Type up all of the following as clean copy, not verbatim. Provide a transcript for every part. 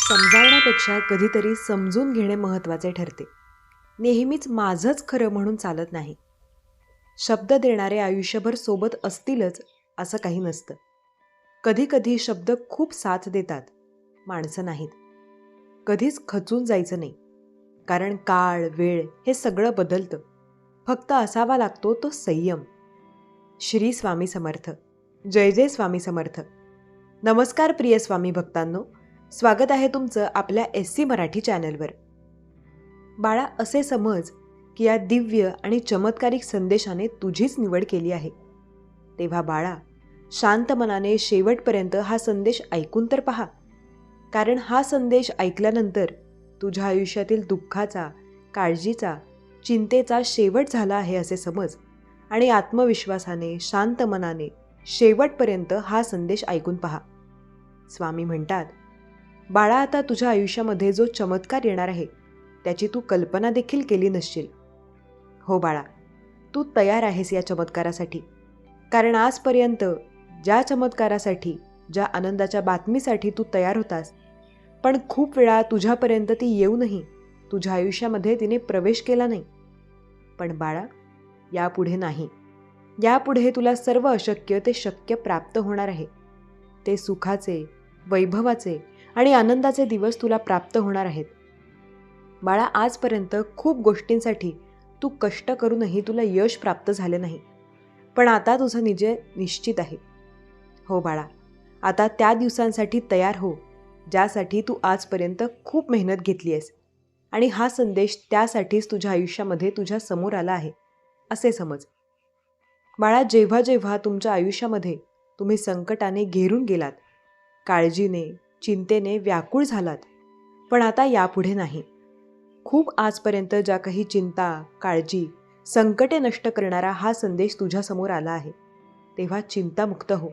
समजावण्यापेक्षा कधीतरी समजून घेणे महत्त्वाचे ठरते. नेहमीच माझंच खरं म्हणून चालत नाही. शब्द देणारे आयुष्यभर सोबत असतीलच असं काही नसतं. कधीकधी शब्द खूप साथ देतात, माणसं नाहीत. कधीच खचून जायचं नाही, कारण काळ वेळ हे सगळं बदलतं. फक्त असावा लागतो तो संयम. श्री स्वामी समर्थ. जय जय स्वामी समर्थ. नमस्कार प्रिय स्वामी भक्तांनो, स्वागत आहे तुमचं आपल्या SC मराठी चॅनलवर. बाळा, असे समज की या दिव्य आणि चमत्कारिक संदेशाने तुझीच निवड केली आहे. तेव्हा बाळा, शांत मनाने शेवटपर्यंत हा संदेश ऐकून तर पहा. कारण हा संदेश ऐकल्यानंतर तुझ्या आयुष्यातील दुःखाचा, काळजीचा, चिंतेचा शेवट झाला आहे असे समज आणि आत्मविश्वासाने, शांत मनाने शेवटपर्यंत हा संदेश ऐकून पहा. स्वामी म्हणतात, बाळा, आता तुझ्या आयुष्यामध्ये जो चमत्कार येणार आहे त्याची तू कल्पना देखील केली नसशील. हो बाळा, तू तयार आहेस या चमत्कारासाठी. कारण आजपर्यंत ज्या चमत्कारासाठी, ज्या आनंदाच्या बातमीसाठी तू तयार होतास, पण खूप वेळा तुझ्यापर्यंत ती येऊनही तुझ्या आयुष्यामध्ये तिने प्रवेश केला नाही. पण बाळा, यापुढे नाही. यापुढे तुला सर्व अशक्य ते शक्य प्राप्त होणार आहे. ते सुखाचे, वैभवाचे आणि आनंदाचे दिवस तुला प्राप्त होणार आहेत. बाळा, आजपर्यंत खूप गोष्टींसाठी तू कष्ट करूनही तुला यश प्राप्त झाले नाही. पण आता तुझं निश्चित आहे. हो बाळा, आता त्या दिवसांसाठी तयार हो, ज्यासाठी तू आजपर्यंत खूप मेहनत घेतली आहेस. आणि हा संदेश त्यासाठीच तुझ्या आयुष्यामध्ये तुझ्या समोर आला आहे असे समज. बाळा, जेव्हा जेव्हा तुमच्या आयुष्यामध्ये तुम्ही संकटाने घेरून गेलात, काळजीने, चिंतेने व्याकुळ झालात, पण आता यापुढे नाही. खूप आजपर्यंत ज्या काही चिंता, काळजी, संकटे नष्ट करणारा हा संदेश तुझ्यासमोर आला आहे, तेव्हा चिंतामुक्त हो.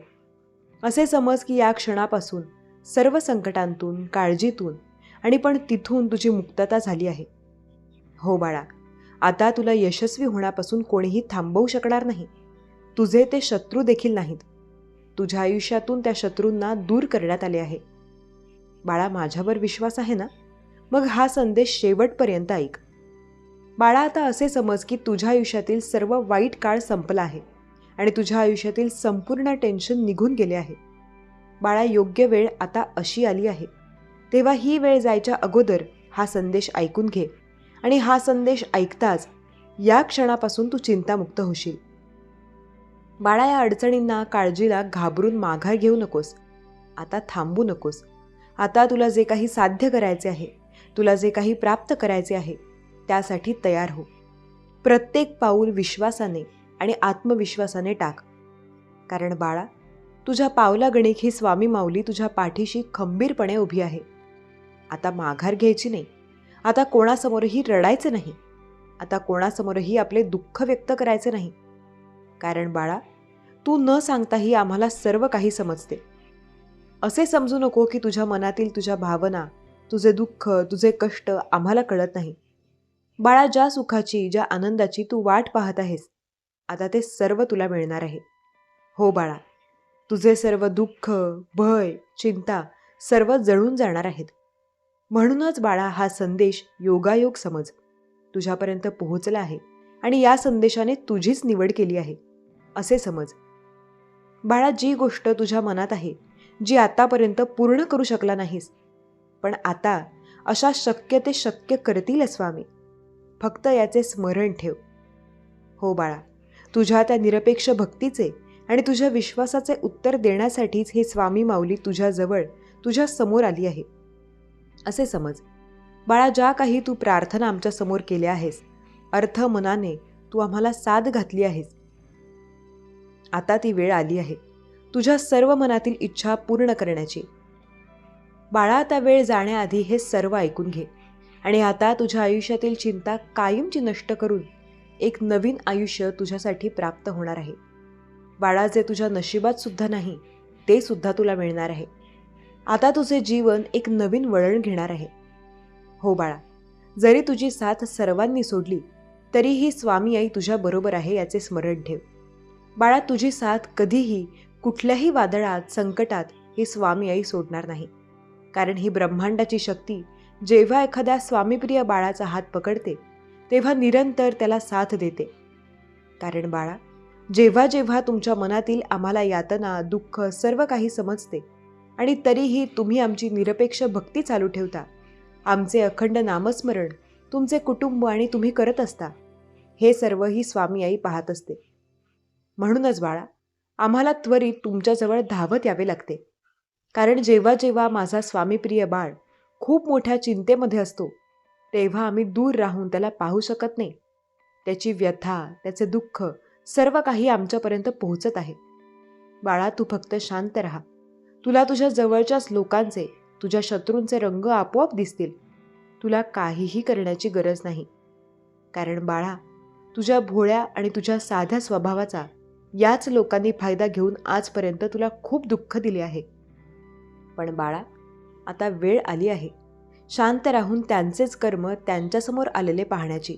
असे समज की या क्षणापासून सर्व संकटांतून, काळजीतून आणि पण तिथून तुझी मुक्तता झाली आहे. हो बाळा, आता तुला यशस्वी होण्यापासून कोणीही थांबवू शकणार नाही. तुझे ते शत्रू देखील नाहीत. तुझ्या आयुष्यातून त्या शत्रूंना दूर करण्यात आले आहे. बाळा, माझ्यावर विश्वास आहे ना? मग हा संदेश शेवटपर्यंत ऐक. बाळा, आता असे समज की तुझ्या आयुष्यातील सर्व वाईट काळ संपला आहे आणि तुझ्या आयुष्यातील संपूर्ण टेन्शन निघून गेले आहे. बाळा, योग्य वेळ आता अशी आली आहे. तेव्हा ही वेळ जायच्या अगोदर हा संदेश ऐकून घे आणि हा संदेश ऐकताच या क्षणापासून तू चिंतामुक्त होशील. बाळा, या अडचणींना, काळजीला घाबरून माघार घेऊ नकोस. आता थांबू नकोस. आता तुला जे काही साध्य करायचे आहे, तुला जे काही प्राप्त करायचे आहे, त्यासाठी तयार हो. प्रत्येक पाऊल विश्वासाने आणि आत्मविश्वासाने टाक. कारण बाळा, तुझ्या पावलागणिक ही स्वामी माऊली तुझ्या पाठीशी खंबीरपणे उभी आहे. आता माघार घ्यायची नाही. आता कोणासमोरही रडायचे नाही. आता कोणासमोरही आपले दुःख व्यक्त करायचे नाही. कारण बाळा, तू न सांगताही आम्हाला सर्व काही समजते. असे समजू नको की तुझ्या मनातील तुझ्या भावना, तुझे दुःख, तुझे कष्ट आम्हाला कळत नाही. बाळा, ज्या सुखाची, ज्या आनंदाची तू वाट पाहत आहेस, आता ते सर्व तुला मिळणार आहे. हो बाळा, तुझे सर्व दुःख, भय, चिंता सर्व जळून जाणार आहेत. म्हणूनच बाळा, हा संदेश योगायोग समज. तुझ्यापर्यंत पोहोचला आहे आणि या संदेशाने तुझीच निवड केली आहे असे समज. बाळा, जी गोष्ट तुझ्या मनात आहे, जी आतापर्यंत पूर्ण करू शकला नाहीस, पण आता अशा शक्य ते शक्य करतील स्वामी. फक्त याचे स्मरण ठेव. हो बाळा, तुझ्या त्या निरपेक्ष भक्तीचे आणि तुझ्या विश्वासाचे उत्तर देण्यासाठीच हे स्वामी माऊली तुझ्याजवळ, तुझ्या समोर आली आहे असे समज. बाळा, ज्या काही तू प्रार्थना आमच्या समोर केल्या आहेस, अर्थ मनाने तू आम्हाला साथ घातली आहेस, आता ती वेळ आली आहे तुझ्या सर्व मनातील इच्छा पूर्ण करण्याची. बाळा, आता वेळ जाण्याआधी हे सर्व ऐकून घे आणि आता तुझ्या आयुष्यातील चिंता कायमची नष्ट करून एक नवीन आयुष्य तुझ्यासाठी प्राप्त होणार आहे. बाळा, जे तुझ्या नशिबात सुद्धा नाही, ते सुद्धा तुला मिळणार आहे. आता तुझे जीवन एक नवीन वळण घेणार आहे. हो बाळा, जरी तुझी साथ सर्वांनी सोडली तरीही स्वामी आई तुझ्या बरोबर आहे याचे स्मरण ठेव. बाळा, तुझी साथ कधीही कुठल्याही वादळात, संकटात हे स्वामी आई सोडणार नाही. कारण ही ब्रह्मांडाची शक्ती जेव्हा एखाद्या स्वामीप्रिय बाळाचा हात पकडते तेव्हा निरंतर त्याला साथ देते. कारण बाळा, जेव्हा जेव्हा तुमच्या मनातील आम्हाला यातना, दुःख सर्व काही समजते आणि तरीही तुम्ही आमची निरपेक्ष भक्ती चालू ठेवता, आमचे अखंड नामस्मरण तुमचे कुटुंब आणि तुम्ही करत असता, हे सर्व ही स्वामी आई पाहत असते. म्हणूनच बाळा, आम्हाला त्वरित तुमच्याजवळ धावत यावे लागते. कारण जेव्हा जेव्हा माझा स्वामीप्रिय बाळ खूप मोठ्या चिंतेमध्ये असतो तेव्हा आम्ही दूर राहून त्याला पाहू शकत नाही. त्याची व्यथा, त्याचे दुःख सर्व काही आमच्यापर्यंत पोहोचत आहे. बाळा, तू फक्त शांत राहा. तुला तुझ्या जवळच्याच लोकांचे, तुझ्या शत्रूंचे रंग आपोआप दिसतील. तुला काहीही करण्याची गरज नाही. कारण बाळा, तुझ्या भोळ्या आणि तुझ्या साध्या स्वभावाचा याच लोकांनी फायदा घेऊन आजपर्यंत तुला खूप दुःख दिले आहे. पण बाळा, आता वेळ आली आहे शांत राहून त्यांचेच कर्म त्यांच्यासमोर आलेले पाहण्याची.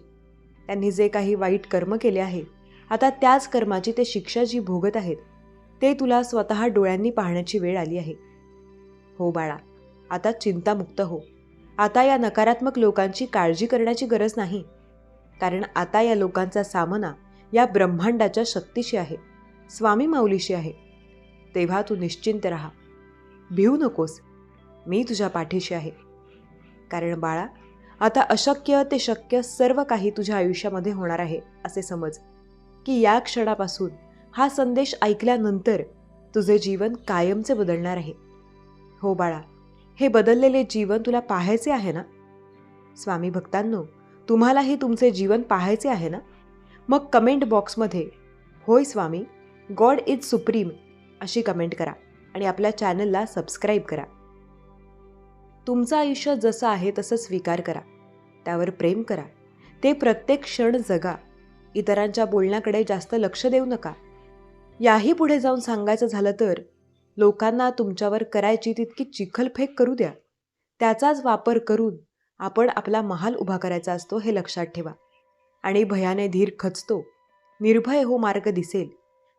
त्यांनी जे काही वाईट कर्म केले आहे, आता त्याच कर्माची ते शिक्षा जी भोगत आहेत ते तुला स्वतः डोळ्यांनी पाहण्याची वेळ आली आहे. हो बाळा, आता चिंतामुक्त हो. आता या नकारात्मक लोकांची काळजी करण्याची गरज नाही. कारण आता या लोकांचा सामना या ब्रह्मांडाच्या शक्तीशी आहे, स्वामी माऊलीशी आहे. तेव्हा तू निश्चिंत राहा, भिवू नकोस. मी तुझ्या पाठीशी आहे. कारण बाळा, आता अशक्य ते शक्य सर्व काही तुझ्या आयुष्यामध्ये होणार आहे असे समज, की या क्षणापासून हा संदेश ऐकल्यानंतर तुझे जीवन कायमचे बदलणार आहे. हो बाळा, हे बदललेले जीवन तुला पाहायचे आहे ना? स्वामी भक्तांनो, तुम्हालाही तुमचे जीवन पाहायचे आहे ना? मग कमेंट बॉक्समध्ये होय स्वामी, गॉड इज सुप्रीम अशी कमेंट करा आणि आपल्या चॅनलला सबस्क्राईब करा. तुमचं आयुष्य जसं आहे तसं स्वीकार करा, त्यावर प्रेम करा, ते प्रत्येक क्षण जगा. इतरांच्या बोलण्याकडे जास्त लक्ष देऊ नका. याही पुढे जाऊन सांगायचं झालं तर लोकांना तुमच्यावर करायची तितकी चिखलफेक करू द्या. त्याचाच वापर करून आपण आपला महाल उभा करायचा असतो हे लक्षात ठेवा. आणि भयाने धीर खचतो, निर्भय हो मार्ग दिसेल.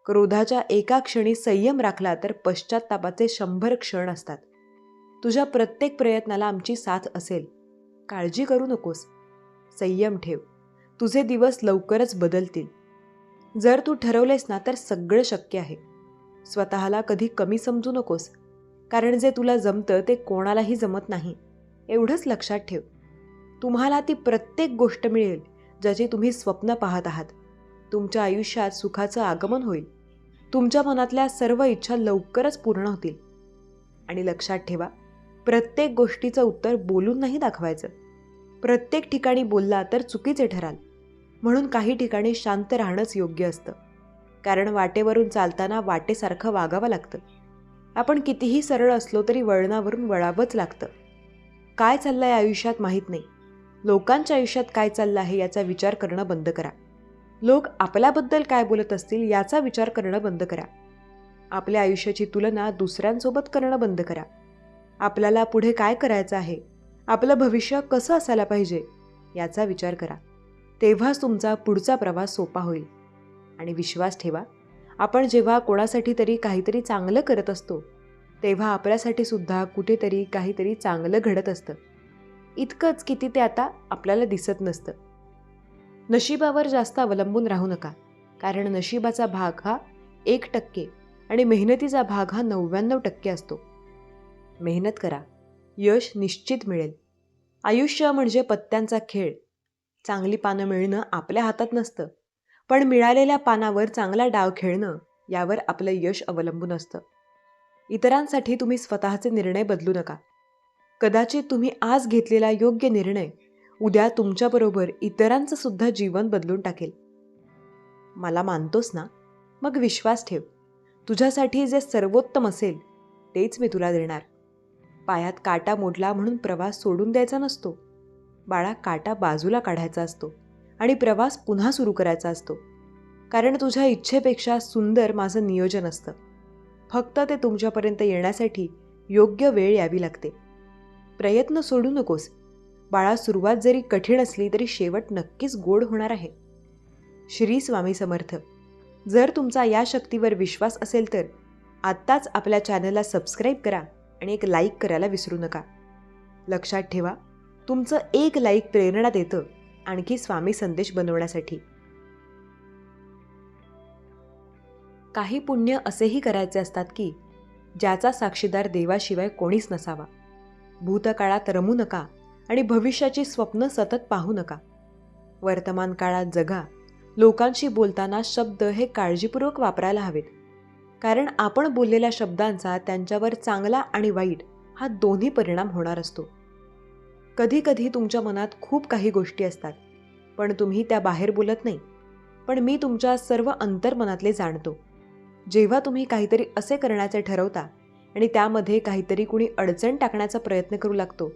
क्रोधाच्या एका क्षणी संयम राखला तर पश्चात्तापाचे 100 क्षण असतात. तुझ्या प्रत्येक प्रयत्नाला आमची साथ असेल. काळजी करू नकोस, संयम ठेव. तुझे दिवस लवकरच बदलतील. जर तू ठरवलेस ना तर सगळं शक्य आहे. स्वतःला कधी कमी समजू नकोस, कारण जे तुला जमतं ते कोणालाही जमत नाही, एवढंच लक्षात ठेव. तुम्हाला ती प्रत्येक गोष्ट मिळेल ज्याची तुम्ही स्वप्न पाहत आहात. तुमच्या आयुष्यात सुखाचं आगमन होईल. तुमच्या मनातल्या सर्व इच्छा लवकरच पूर्ण होतील. आणि लक्षात ठेवा, प्रत्येक गोष्टीचं उत्तर बोलून नाही दाखवायचं. प्रत्येक ठिकाणी बोलला तर चुकीचे ठराल. म्हणून काही ठिकाणी शांत राहणंच योग्य असतं. कारण वाटेवरून चालताना वाटेसारखं वागावं लागतं. आपण कितीही सरळ असलो तरी वळणावरून वळावंच लागतं. काय चाललंय आयुष्यात माहीत नाही. लोकांच्या आयुष्यात काय चाललं आहे याचा विचार करणं बंद करा. लोक आपल्याबद्दल काय बोलत असतील याचा विचार करणं बंद करा. आपल्या आयुष्याची तुलना दुसऱ्यांसोबत करणं बंद करा. आपल्याला पुढे काय करायचं आहे, आपलं भविष्य कसं असायला पाहिजे याचा विचार करा. तेव्हाच तुमचा पुढचा प्रवास सोपा होईल. आणि विश्वास ठेवा, आपण जेव्हा कोणासाठी तरी काहीतरी चांगलं करत असतो तेव्हा आपल्यासाठी सुद्धा कुठेतरी काहीतरी चांगलं घडत असतं. इतकंच किती ते आता आपल्याला दिसत नसतं. नशिबावर जास्त अवलंबून राहू नका. कारण नशिबाचा भाग हा 1% आणि मेहनतीचा भाग हा 99% असतो. मेहनत करा, यश निश्चित मिळेल. आयुष्य म्हणजे पत्त्यांचा खेळ. चांगली पानं मिळणं आपल्या हातात नसतं, पण मिळालेल्या पानावर चांगला डाव खेळणं यावर आपलं यश अवलंबून असतं. इतरांसाठी तुम्ही स्वतःचे निर्णय बदलू नका. कदाचित तुम्ही आज घेतलेला योग्य निर्णय उद्या तुमच्याबरोबर इतरांचं सुद्धा जीवन बदलून टाकेल. मला मानतोस ना? मग विश्वास ठेव. तुझ्यासाठी जे सर्वोत्तम असेल तेच मी तुला देणार. पायात काटा मोडला म्हणून प्रवास सोडून द्यायचा नसतो. बाळा, काटा बाजूला काढायचा असतो आणि प्रवास पुन्हा सुरू करायचा असतो. कारण तुझ्या इच्छेपेक्षा सुंदर माझं नियोजन असतं. फक्त ते तुमच्यापर्यंत येण्यासाठी योग्य वेळ यावी लागते. प्रयत्न सोडू नकोस. बाळा, सुरुवात जरी कठीण असली तरी शेवट नक्कीच गोड होणार आहे. श्री स्वामी समर्थ. जर तुमचा या शक्तीवर विश्वास असेल तर आत्ताच आपल्या चॅनलला सबस्क्राईब करा आणि एक लाईक करायला विसरू नका. लक्षात ठेवा, तुमचं एक लाईक प्रेरणा देतं आणखी स्वामी संदेश बनवण्यासाठी. काही पुण्य असेही करायचे असतात की ज्याचा साक्षीदार देवाशिवाय कोणीच नसावा. भूतकाळात रमू नका आणि भविष्याची स्वप्न सतत पाहू नका. वर्तमान काळात जगा. लोकांशी बोलताना शब्द हे काळजीपूर्वक वापरायला हवेत, कारण आपण बोललेल्या शब्दांचा त्यांच्यावर चांगला आणि वाईट हा दोन्ही परिणाम होणार असतो. कधी कधी तुमच्या मनात खूप काही गोष्टी असतात, पण तुम्ही त्या बाहेर बोलत नाही. पण मी तुमच्या सर्व अंतर्मनातले जाणतो. जेव्हा तुम्ही काहीतरी असे करण्याचे ठरवता आणि त्यामध्ये काहीतरी कुणी अडचण टाकण्याचा प्रयत्न करू लागतो,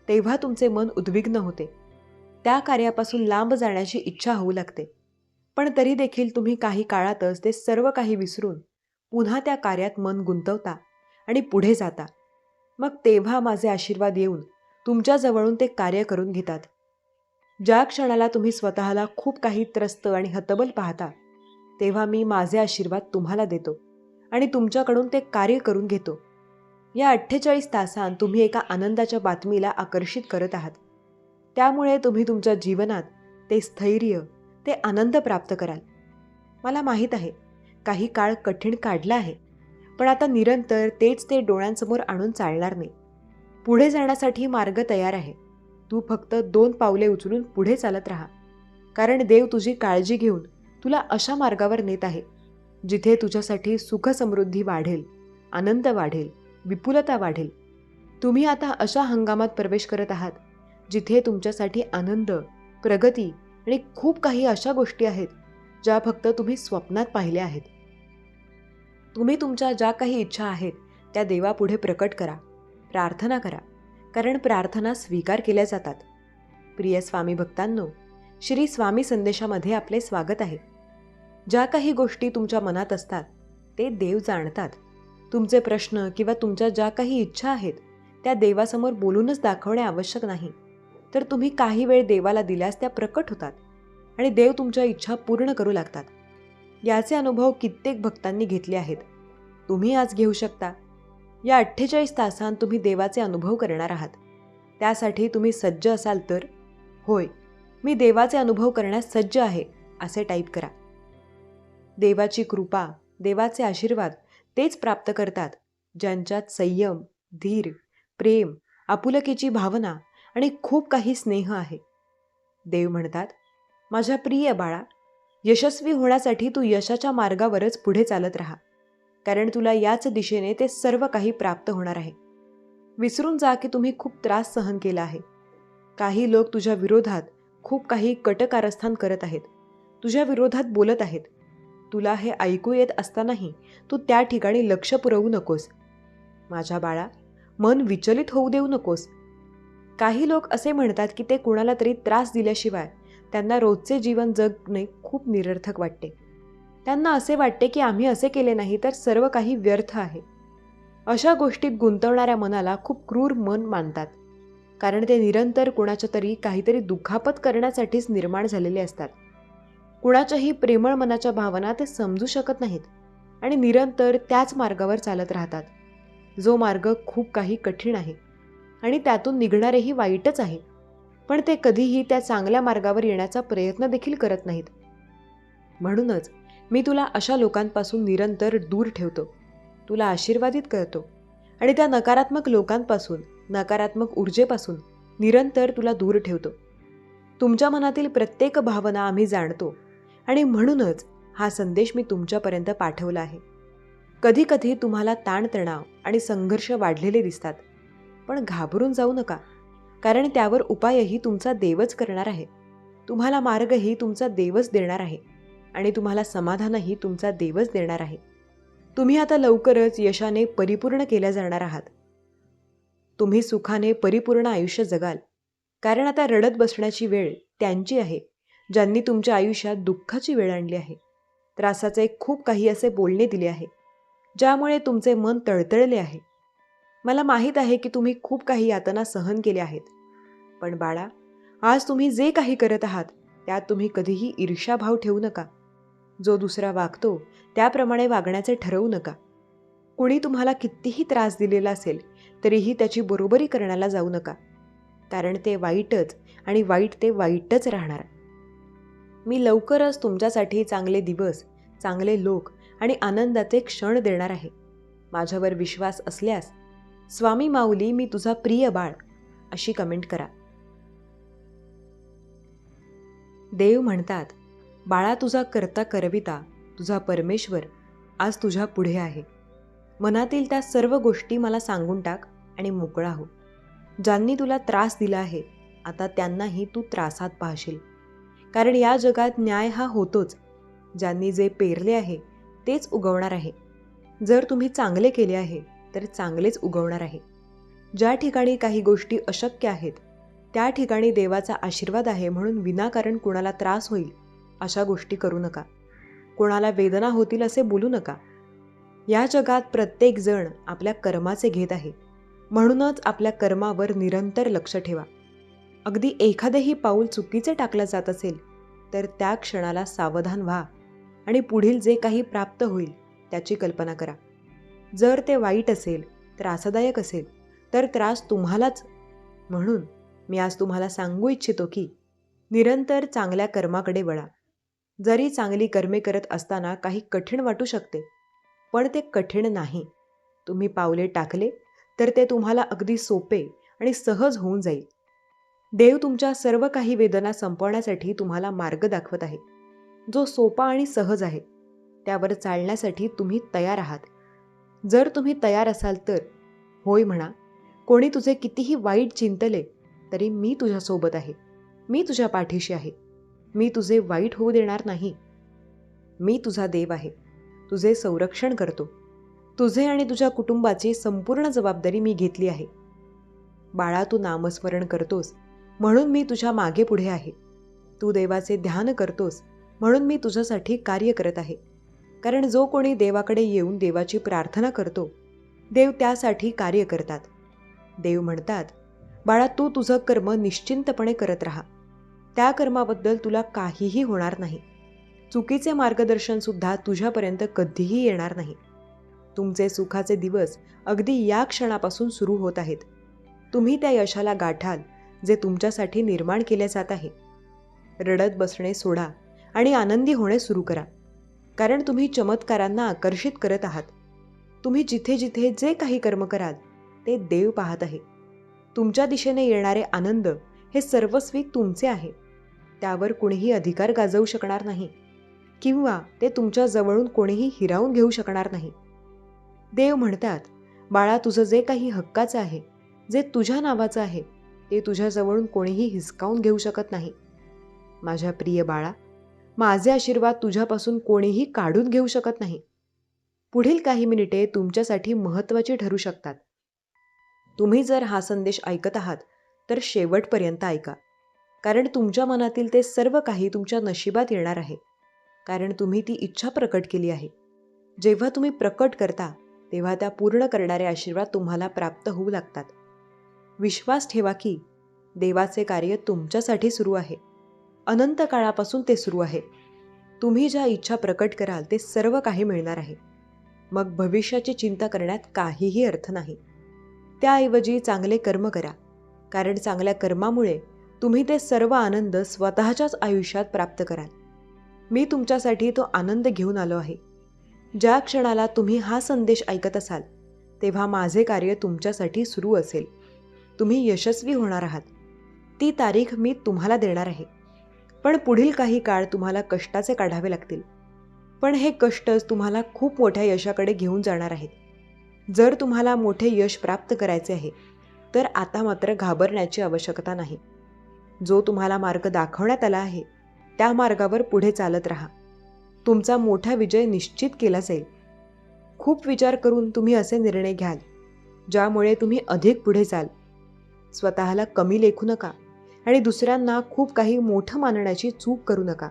तेव्हा तुमचे मन उद्विग्न होते. त्या कार्यापासून लांब जाण्याची इच्छा होऊ लागते. पण तरी देखील तुम्ही काही काळातच ते सर्व काही विसरून पुन्हा त्या कार्यात मन गुंतवता आणि पुढे जाता. मग तेव्हा माझे आशीर्वाद येऊन तुमच्याजवळून ते कार्य करून घेतात. ज्या क्षणाला तुम्ही स्वतःला खूप काही त्रस्त आणि हतबल पाहता, तेव्हा मी माझे आशीर्वाद तुम्हाला देतो आणि तुमच्याकडून ते कार्य करून घेतो. या 48 तासांत तुम्ही एका आनंदाच्या बातमीला आकर्षित करत आहात. त्यामुळे तुम्ही तुमच्या जीवनात ते स्थैर्य, ते आनंद प्राप्त कराल. मला माहीत आहे, काही काळ कठीण काढला आहे, पण आता निरंतर तेच ते डोळ्यांसमोर आणून चालणार नाही. पुढे जाण्यासाठी मार्ग तयार आहे. तू फक्त 2 पावले उचलून पुढे चालत राहा, कारण देव तुझी काळजी घेऊन तुला अशा मार्गावर नेत आहे जिथे तुझ्यासाठी सुख समृद्धी वाढेल, आनंद वाढेल, विपुलता वाढेल. तुम्ही आता अशा हंगामात प्रवेश करत आहात जिथे तुमच्यासाठी आनंद, प्रगती आणि खूप काही अशा गोष्टी आहेत ज्या फक्त तुम्ही स्वप्नात पाहिल्या आहेत. तुम्ही तुमच्या ज्या काही इच्छा आहेत त्या देवापुढे प्रकट करा, प्रार्थना करा, कारण प्रार्थना स्वीकार केल्या जातात. प्रिय स्वामी भक्तांनो, श्री स्वामी संदेशामध्ये आपले स्वागत आहे. ज्या काही गोष्टी तुमच्या मनात असतात ते देव जाणतात. तुमचे प्रश्न किंवा तुमच्या ज्या काही इच्छा आहेत त्या देवासमोर बोलूनच दाखवणे आवश्यक नाही, तर तुम्ही काही वेळ देवाला दिल्यास त्या प्रकट होतात आणि देव तुमच्या इच्छा पूर्ण करू लागतात. याचे अनुभव कित्येक भक्तांनी घेतले आहेत. तुम्ही आज घेऊ शकता. या 48 तासांत तुम्ही देवाचे अनुभव करणार आहात. त्यासाठी तुम्ही सज्ज असाल तर होय, मी देवाचे अनुभव करण्यास सज्ज आहे असे टाईप करा. देवाची कृपा, देवाचे आशीर्वाद तेच प्राप्त करतात ज्यांच्यात संयम, धीर, प्रेम, आपुलकीची भावना आणि खूप काही स्नेह आहे. देव म्हणतात, माझ्या प्रिय बाळा, यशस्वी होण्यासाठी तू यशाच्या मार्गावरच पुढे चालत राहा, कारण तुला याच दिशेने ते सर्व काही प्राप्त होणार आहे. विसरून जा की तुम्ही खूप त्रास सहन केला आहे. काही लोक तुझ्या विरोधात खूप काही कटकारस्थान करत आहेत, तुझ्या विरोधात बोलत आहेत. तुला हे ऐकू येत असतानाही तू त्या ठिकाणी लक्ष पुरवू नकोस. माझ्या बाळा, मन विचलित होऊ देऊ नकोस. काही लोक असे म्हणतात की ते कुणाला तरी त्रास दिल्याशिवाय त्यांना रोजचे जीवन जगणे खूप निरर्थक वाटते. त्यांना असे वाटते की आम्ही असे केले नाही तर सर्व काही व्यर्थ आहे. अशा गोष्टीत गुंतवणाऱ्या मनाला खूप क्रूर मन मानतात, कारण ते निरंतर कुणाच्या तरी काहीतरी दुखापत करण्यासाठीच निर्माण झालेले असतात. कुणाच्याही प्रेमळ मनाच्या भावना ते समजू शकत नाहीत आणि निरंतर त्याच मार्गावर चालत राहतात, जो मार्ग खूप काही कठीण आहे आणि त्यातून निघणारेही वाईटच आहे. पण ते कधीही त्या चांगल्या मार्गावर येण्याचा प्रयत्न देखील करत नाहीत. म्हणूनच मी तुला अशा लोकांपासून निरंतर दूर ठेवतो, तुला आशीर्वादित करतो आणि त्या नकारात्मक लोकांपासून, नकारात्मक ऊर्जेपासून निरंतर तुला दूर ठेवतो. तुमच्या मनातील प्रत्येक भावना आम्ही जाणतो आणि म्हणूनच हा संदेश मी तुमच्यापर्यंत पाठवला आहे. कधी कधी तुम्हाला ताणतणाव आणि संघर्ष वाढलेले दिसतात, पण घाबरून जाऊ नका, कारण त्यावर उपायही तुमचा देवच करणार आहे. तुम्हाला मार्गही तुमचा देवच देणार आहे आणि तुम्हाला समाधानही तुमचा देवच देणार आहे. तुम्ही आता लवकरच यशाने परिपूर्ण केल्या जाणार आहात. तुम्ही सुखाने परिपूर्ण आयुष्य जगाल, कारण आता रडत बसण्याची वेळ त्यांची आहे ज्यांनी तुमच्या आयुष्यात दुःखाची वेळ आणली आहे. त्रासाचे खूप काही असे बोलणे दिले आहे ज्यामुळे तुमचे मन तळतळले आहे. मला माहीत आहे की तुम्ही खूप काही यातना सहन केल्या आहेत. पण बाळा, आज तुम्ही जे काही करत आहात त्यात तुम्ही कधीही ईर्ष्याभाव ठेवू नका. जो दुसरा वागतो त्याप्रमाणे वागण्याचे ठरवू नका. कुणी तुम्हाला कितीही त्रास दिलेला असेल तरीही त्याची बरोबरी करण्याला जाऊ नका. कारण ते वाईटच आणि वाईट ते वाईटच राहणार. मी लवकरच तुमच्यासाठी चांगले दिवस, चांगले लोक आणि आनंदाचे क्षण देणार आहे. माझ्यावर विश्वास असल्यास स्वामी माऊली मी तुझा प्रिय बाळ अशी कमेंट करा. देव म्हणतात, बाळा तुझा करता करविता तुझा परमेश्वर आज तुझ्या पुढे आहे. मनातील त्या सर्व गोष्टी मला सांगून टाक आणि मोकळा हो. ज्यांनी तुला त्रास दिला आहे आता त्यांनाही तू त्रासात पाहशील. कारण या जगात न्याय हा होतोच. ज्यांनी जे पेरले आहे तेच उगवणार आहे. जर तुम्ही चांगले केले आहे तर चांगलेच उगवणार आहे. ज्या ठिकाणी काही गोष्टी अशक्य आहेत त्या ठिकाणी देवाचा आशीर्वाद आहे म्हणून विनाकारण कुणाला त्रास होईल अशा गोष्टी करू नका. कोणाला वेदना होतील असे बोलू नका. या जगात प्रत्येक जण आपल्या कर्माचे घेत आहे. म्हणूनच आपल्या कर्मावर निरंतर लक्ष ठेवा. अगदी एखादंही पाऊल चुकीचे टाकलं जात असेल तर त्या क्षणाला सावधान व्हा आणि पुढील जे काही प्राप्त होईल त्याची कल्पना करा. जर ते वाईट असेल, त्रासदायक असेल तर त्रास तुम्हालाच. म्हणून मी आज तुम्हाला सांगू इच्छितो की निरंतर चांगल्या कर्माकडे वळा. जरी चांगली कर्मे करत असताना काही कठीण वाटू शकते, पण ते कठीण नाही. तुम्ही पावले टाकले तर ते तुम्हाला अगदी सोपे आणि सहज होऊन जाईल. देव तुमच्या सर्व काही वेदना संपवण्यासाठी तुम्हाला मार्ग दाखवत आहे, जो सोपा आणि सहज आहे. त्यावर चालण्यासाठी तुम्ही तयार आहात. जर तुम्ही तयार असाल तर होय म्हणा. कोणी तुझे कितीही वाईट चिंतले तरी मी तुझ्यासोबत आहे. मी तुझ्या पाठीशी आहे. मी तुझे वाईट होऊ देणार नाही. मी तुझा देव आहे. तुझे संरक्षण करतो. तुझे आणि तुझ्या कुटुंबाची संपूर्ण जबाबदारी मी घेतली आहे. बाळा तू नामस्मरण करतोस म्हणून मी तुझ्या मागे पुढे आहे. तू देवाचे ध्यान करतोस म्हणून मी तुझ्यासाठी कार्य करत आहे. कारण जो कोणी देवाकडे येऊन देवाची प्रार्थना करतो देव त्यासाठी कार्य करतात. देव म्हणतात, बाळा तू तुझं कर्म निश्चिंतपणे करत राहा. त्या कर्माबद्दल तुला काहीही होणार नाही. चुकीचे मार्गदर्शनसुद्धा तुझ्यापर्यंत कधीही येणार नाही. तुमचे सुखाचे दिवस अगदी या क्षणापासून सुरू होत आहेत. तुम्ही त्या यशाला गाठाल जे तुमच्यासाठी निर्माण केले जात आहे. रडत बसणे सोडा आणि आनंदी होणे सुरू करा. कारण तुम्ही चमत्कारांना आकर्षित करत आहात. तुम्ही जिथे जिथे जे काही कर्म कराल ते देव पाहत आहे. तुमच्या दिशेने येणारे आनंद हे सर्वस्वी तुमचे आहे. त्यावर कोणीही अधिकार गाजवू शकणार नाही किंवा ते तुमच्या जवळून कोणीही हिरावून घेऊ शकणार नाही. देव म्हणतात, बाळा तुझं जे काही हक्काचं आहे, जे तुझ्या नावाचं आहे ते तुझ्याजवळून कोणीही हिसकावून घेऊ शकत नाही. माझ्या प्रिय बाळा, माझे आशीर्वाद तुझ्यापासून कोणीही काढून घेऊ शकत नाही. पुढील काही मिनिटे तुमच्यासाठी महत्त्वाची ठरू शकतात. तुम्ही जर हा संदेश ऐकत आहात तर शेवटपर्यंत ऐका. कारण तुमच्या मनातील ते सर्व काही तुमच्या नशिबात येणार आहे. कारण तुम्ही ती इच्छा प्रकट केली आहे. जेव्हा तुम्ही प्रकट करता तेव्हा त्या पूर्ण करणारे आशीर्वाद तुम्हाला प्राप्त होऊ लागतात. विश्वास ठेवा की देवाचे कार्य तुमच्यासाठी सुरू आहे. अनंत काळापासून ते सुरू आहे. तुम्ही ज्या इच्छा प्रकट कराल ते सर्व काही मिळणार आहे. मग भविष्याची चिंता करण्यात काहीही अर्थ नाही. त्याऐवजी चांगले कर्म करा. कारण चांगल्या कर्मामुळे तुम्ही ते सर्व आनंद स्वतःच्याच आयुष्यात प्राप्त कराल. मी तुमच्यासाठी तो आनंद घेऊन आलो आहे. ज्या क्षणाला तुम्ही हा संदेश ऐकत असाल तेव्हा माझे कार्य तुमच्यासाठी सुरू असेल. तुम्ही यशस्वी होणार आहात. ती तारीख मी तुम्हाला देणार आहे. पण पुढील काही काळ तुम्हाला कष्टाचे काढावे लागतील. पण हे कष्टच तुम्हाला खूप मोठ्या यशाकडे घेऊन जाणार आहेत. जर तुम्हाला मोठे यश प्राप्त करायचे आहे तर आता मात्र घाबरण्याची आवश्यकता नाही. जो तुम्हाला मार्ग दाखवण्यात आला आहे त्या मार्गावर पुढे चालत राहा. तुमचा मोठा विजय निश्चित केला जाईल. खूप विचार करून तुम्ही असे निर्णय घ्याल ज्यामुळे तुम्ही अधिक पुढे जाल. स्वतःला कमी लेखू नका आणि दुसऱ्यांना खूप काही मोठं मानण्याची चूक करू नका.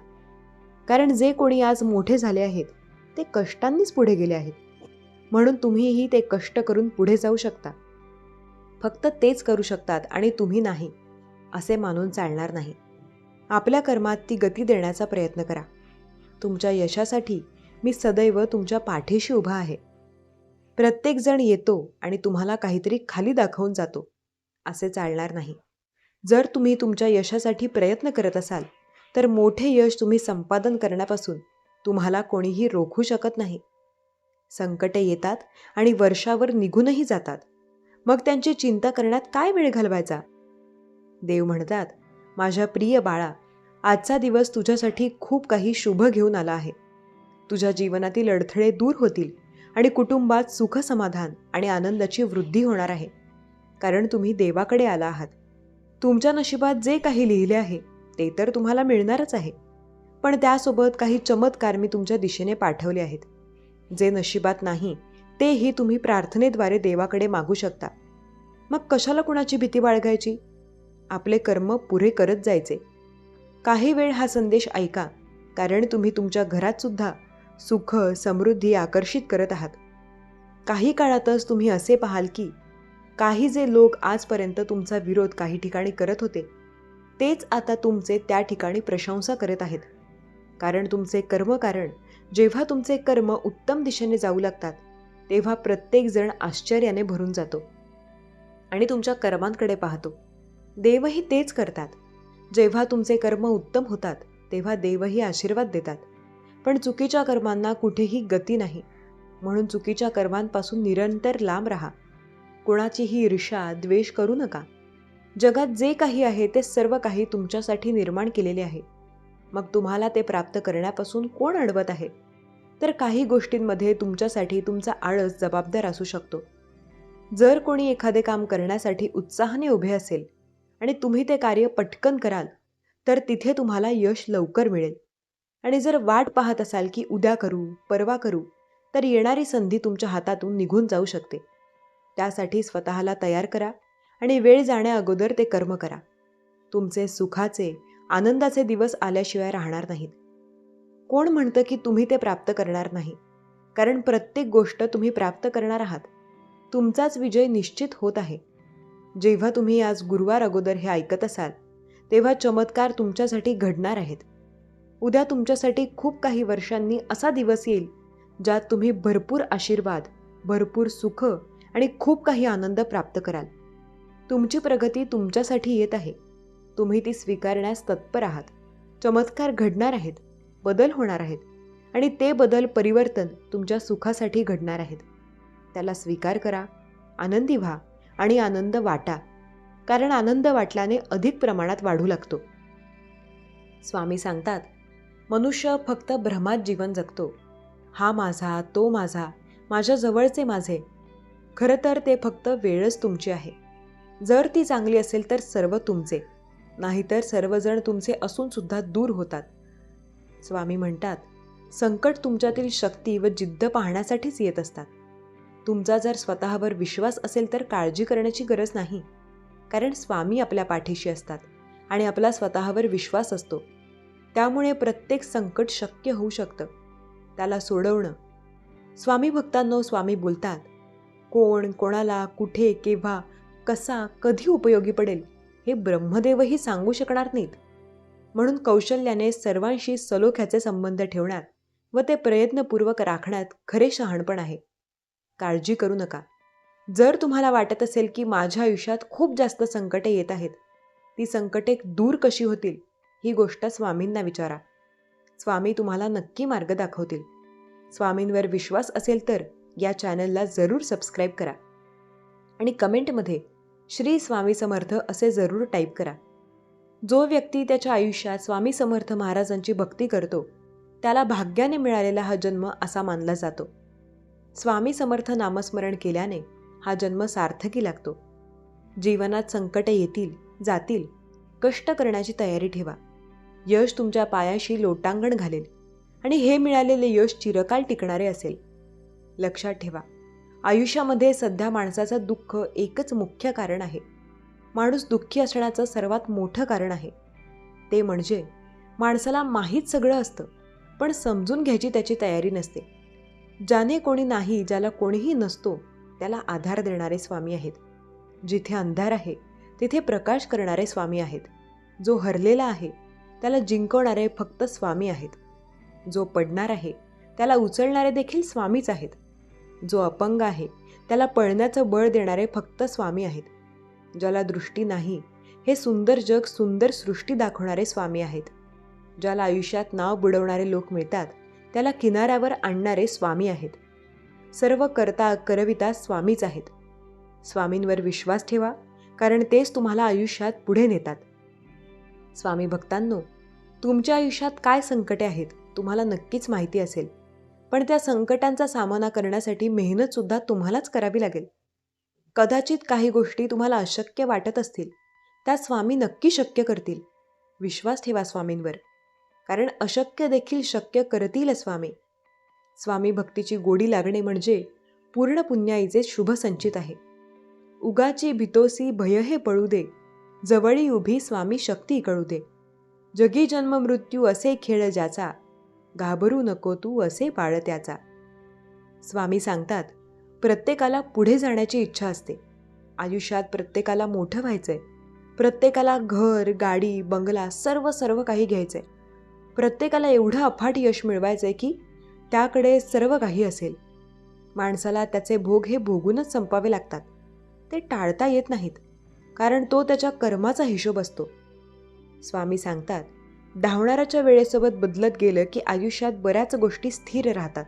कारण जे कोणी आज मोठे झाले आहेत ते कष्टांनीच पुढे गेले आहेत. म्हणून तुम्हीही ते कष्ट करून पुढे जाऊ शकता. फक्त तेच करू शकतात आणि तुम्ही नाही असे मानून चालणार नाही. आपल्या कर्मात ती गती देण्याचा प्रयत्न करा. तुमच्या यशासाठी मी सदैव तुमच्या पाठीशी उभा आहे. प्रत्येकजण येतो आणि तुम्हाला काहीतरी खाली दाखवून जातो असे चालणार नाही. जर तुम्ही तुमच्या यशासाठी प्रयत्न करत असाल तर मोठे यश तुम्ही संपादन करण्यापासून तुम्हाला कोणीही रोखू शकत नाही. संकटे येतात आणि वर्षावर निघूनही जातात. मग त्यांची चिंता करण्यात काय वेळ घालवायचा? देव म्हणतात, माझ्या प्रिय बाळा, आजचा दिवस तुझ्यासाठी खूप काही शुभ घेऊन आला आहे. तुझ्या जीवनातील अडथळे दूर होतील आणि कुटुंबात सुख समाधान आणि आनंदाची वृद्धी होणार आहे. कारण तुम्ही देवाकडे आला आहात. तुमच्या नशिबात जे काही लिहिले आहे ते तर तुम्हाला मिळणारच आहे, पण त्यासोबत काही चमत्कार मी तुमच्या दिशेने पाठवले आहेत. जे नशिबात नाही तेही तुम्ही प्रार्थनेद्वारे देवाकडे मागू शकता. मग कशाला कुणाची भीती बाळगायची? आपले कर्म पुरे करत जायचे. काही वेळ हा संदेश ऐका, कारण तुम्ही तुमच्या घरात सुद्धा सुख समृद्धी आकर्षित करत आहात. काही काळातच तुम्ही असे पाहाल की काही जे लोक आजपर्यंत तुमचा विरोध काही ठिकाणी करत होते तेच आता तुमचे त्या ठिकाणी प्रशंसा करत आहेत. कारण तुमचे कर्मकारण जेव्हा तुमचे कर्म उत्तम दिशेने जाऊ लागतात तेव्हा प्रत्येकजण आश्चर्याने भरून जातो आणि तुमच्या कर्मांकडे पाहतो. देवही तेच करतात. जेव्हा तुमचे कर्म उत्तम होतात तेव्हा देवही आशीर्वाद देतात. पण चुकीच्या कर्मांना कुठेही गती नाही. म्हणून चुकीच्या कर्मांपासून निरंतर लांब राहा. कोणाचीही ईर्ष्या द्वेष करू नका. जगात जे काही आहे ते सर्व काही तुमच्यासाठी निर्माण केलेले आहे. मग तुम्हाला ते प्राप्त करण्यापासून कोण अडवत आहे? तर काही गोष्टींमध्ये तुमच्यासाठी तुमचा आळस जबाबदार असू शकतो. जर कोणी एखादे काम करण्यासाठी उत्साहाने उभे असेल आणि तुम्ही ते कार्य पटकन कराल तर तिथे तुम्हाला यश लवकर मिळेल. आणि जर वाट पाहत असाल की उद्या करू परवा करू तर येणारी संधी तुमच्या हातातून निघून जाऊ शकते. त्यासाठी स्वतःला तयार करा आणि वेळ जाण्या अगोदर ते कर्म करा. तुमचे सुखाचे आनंदाचे दिवस आल्याशिवाय राहणार नाहीत. कोण म्हणतं की तुम्ही ते प्राप्त करणार नाही? कारण प्रत्येक गोष्ट तुम्ही प्राप्त करणार आहात. तुमचाच विजय निश्चित होत आहे. जेव्हा तुम्ही आज गुरुवार अगोदर हे ऐकत असाल तेव्हा चमत्कार तुमच्यासाठी घडणार आहेत. उद्या तुमच्यासाठी खूप काही वर्षांनी असा दिवस येईल ज्यात तुम्ही भरपूर आशीर्वाद, भरपूर सुख आणि खूप काही आनंद प्राप्त कराल. तुमची प्रगती तुमच्यासाठी येत आहे. तुम्ही ती स्वीकारण्यास तत्पर आहात. चमत्कार घडणार आहेत, बदल होणार आहेत आणि ते बदल परिवर्तन तुमच्या सुखासाठी घडणार आहेत. त्याला स्वीकार करा, आनंदी व्हा आणि आनंद वाटा. कारण आनंद वाटल्याने अधिक प्रमाणात वाढू लागतो. स्वामी सांगतात, मनुष्य फक्त भ्रमात जीवन जगतो. हा माझा, तो माझा, माझ्या जवळचे माझे. खरं तर ते फक्त वेळच तुमची आहे. जर ती चांगली असेल तर सर्व तुमचे, नाहीतर सर्वजण तुमचे असून सुद्धा दूर होतात. स्वामी म्हणतात, संकट तुमच्यातील शक्ती व जिद्द पाहण्यासाठीच येत असतात. तुमचा जर स्वतःवर विश्वास असेल तर काळजी करण्याची गरज नाही. कारण स्वामी आपल्या पाठीशी असतात आणि आपला स्वतःवर विश्वास असतो. त्यामुळे प्रत्येक संकट शक्य होऊ शकतं. त्याला सोडवणं. स्वामी भक्तांनो, स्वामी बोलतात, कोण, कोणाला, कुठे, केव्हा, कसा, कधी उपयोगी पडेल हे ब्रह्मदेवही सांगू शकणार नाहीत. म्हणून कौशल्याने सर्वांशी सलोख्याचे संबंध ठेवण्यात व ते प्रयत्नपूर्वक राखण्यात खरे शहाणपण आहे. काळजी करू नका. जर तुम्हाला वाटत असेल की माझ्या आयुष्यात खूप जास्त संकटे येत आहेत, ती संकटे दूर कशी होतील ही गोष्ट स्वामींना विचारा. स्वामी तुम्हाला नक्की मार्ग दाखवतील. स्वामींवर विश्वास असेल तर या चॅनलला जरूर सबस्क्राईब करा आणि कमेंटमध्ये श्री स्वामी समर्थ असे जरूर टाईप करा. जो व्यक्ती त्याच्या आयुष्यात स्वामी समर्थ महाराजांची भक्ती करतो त्याला भाग्याने मिळालेला हा जन्म असा मानला जातो. स्वामी समर्थ नामस्मरण केल्याने हा जन्म सार्थकी लागतो. जीवनात संकटे येतील जातील, कष्ट करण्याची तयारी ठेवा. यश तुमच्या पायाशी लोटांगण घालेल आणि हे मिळालेले यश चिरकाल टिकणारे असेल. लक्षात ठेवा, आयुष्यामध्ये सध्या माणसाचं दुःख एकच मुख्य कारण आहे. माणूस दुःखी असण्याचं सर्वात मोठं कारण आहे. ते म्हणजे माणसाला माहीत सगळं असतं पण समजून घ्यायची त्याची तयारी नसते. ज्याने कोणी नाही, ज्याला कोणीही नसतो त्याला आधार देणारे स्वामी आहेत. जिथे अंधार आहे तिथे प्रकाश करणारे स्वामी आहेत. जो हरलेला आहे त्याला जिंकवणारे फक्त स्वामी आहेत. जो पडणार आहे त्याला उचलणारे देखील स्वामीच आहेत. जो अपंग आहे त्याला पळण्याचं बळ देणारे फक्त स्वामी आहेत. ज्याला दृष्टी नाही हे सुंदर जग, सुंदर सृष्टी दाखवणारे स्वामी आहेत. ज्याला आयुष्यात नाव बुडवणारे लोक मिळतात त्याला किनाऱ्यावर आणणारे स्वामी आहेत. सर्व करता करविता स्वामीच आहेत. स्वामींवर विश्वास ठेवा, कारण तेच तुम्हाला आयुष्यात पुढे नेतात. स्वामी भक्तांनो, तुमच्या आयुष्यात काय संकटे आहेत तुम्हाला नक्कीच माहिती असेल, पण त्या संकटांचा सामना करण्यासाठी मेहनतसुद्धा तुम्हालाच करावी लागेल. कदाचित काही गोष्टी तुम्हाला अशक्य वाटत असतील, त्या स्वामी नक्की शक्य करतील. विश्वास ठेवा स्वामींवर, कारण अशक्य देखील शक्य करतील स्वामी. स्वामी भक्तीची गोडी लागणे म्हणजे पूर्ण पुण्याईचे शुभ संचित आहे. उगाची भितोसी भय हे पळू दे, जवळी उभी स्वामी शक्ती कळू दे. जगी जन्म मृत्यू असे खेळ ज्याचा, घाबरू नको तू असे बाळ त्याचा. स्वामी सांगतात, प्रत्येकाला पुढे जाण्याची इच्छा असते. आयुष्यात प्रत्येकाला मोठं व्हायचंय. प्रत्येकाला घर, गाडी, बंगला सर्व काही घ्यायचंय. प्रत्येकाला एवढं अफाट यश मिळवायचंय की त्याकडे सर्व काही असेल. माणसाला त्याचे भोग हे भोगूनच संपावे लागतात. ते टाळता येत नाहीत, कारण तो त्याच्या कर्माचा हिशोब असतो. स्वामी सांगतात, धावणाऱ्याच्या वेळेसोबत बदलत गेलं की आयुष्यात बऱ्याच गोष्टी स्थिर राहतात.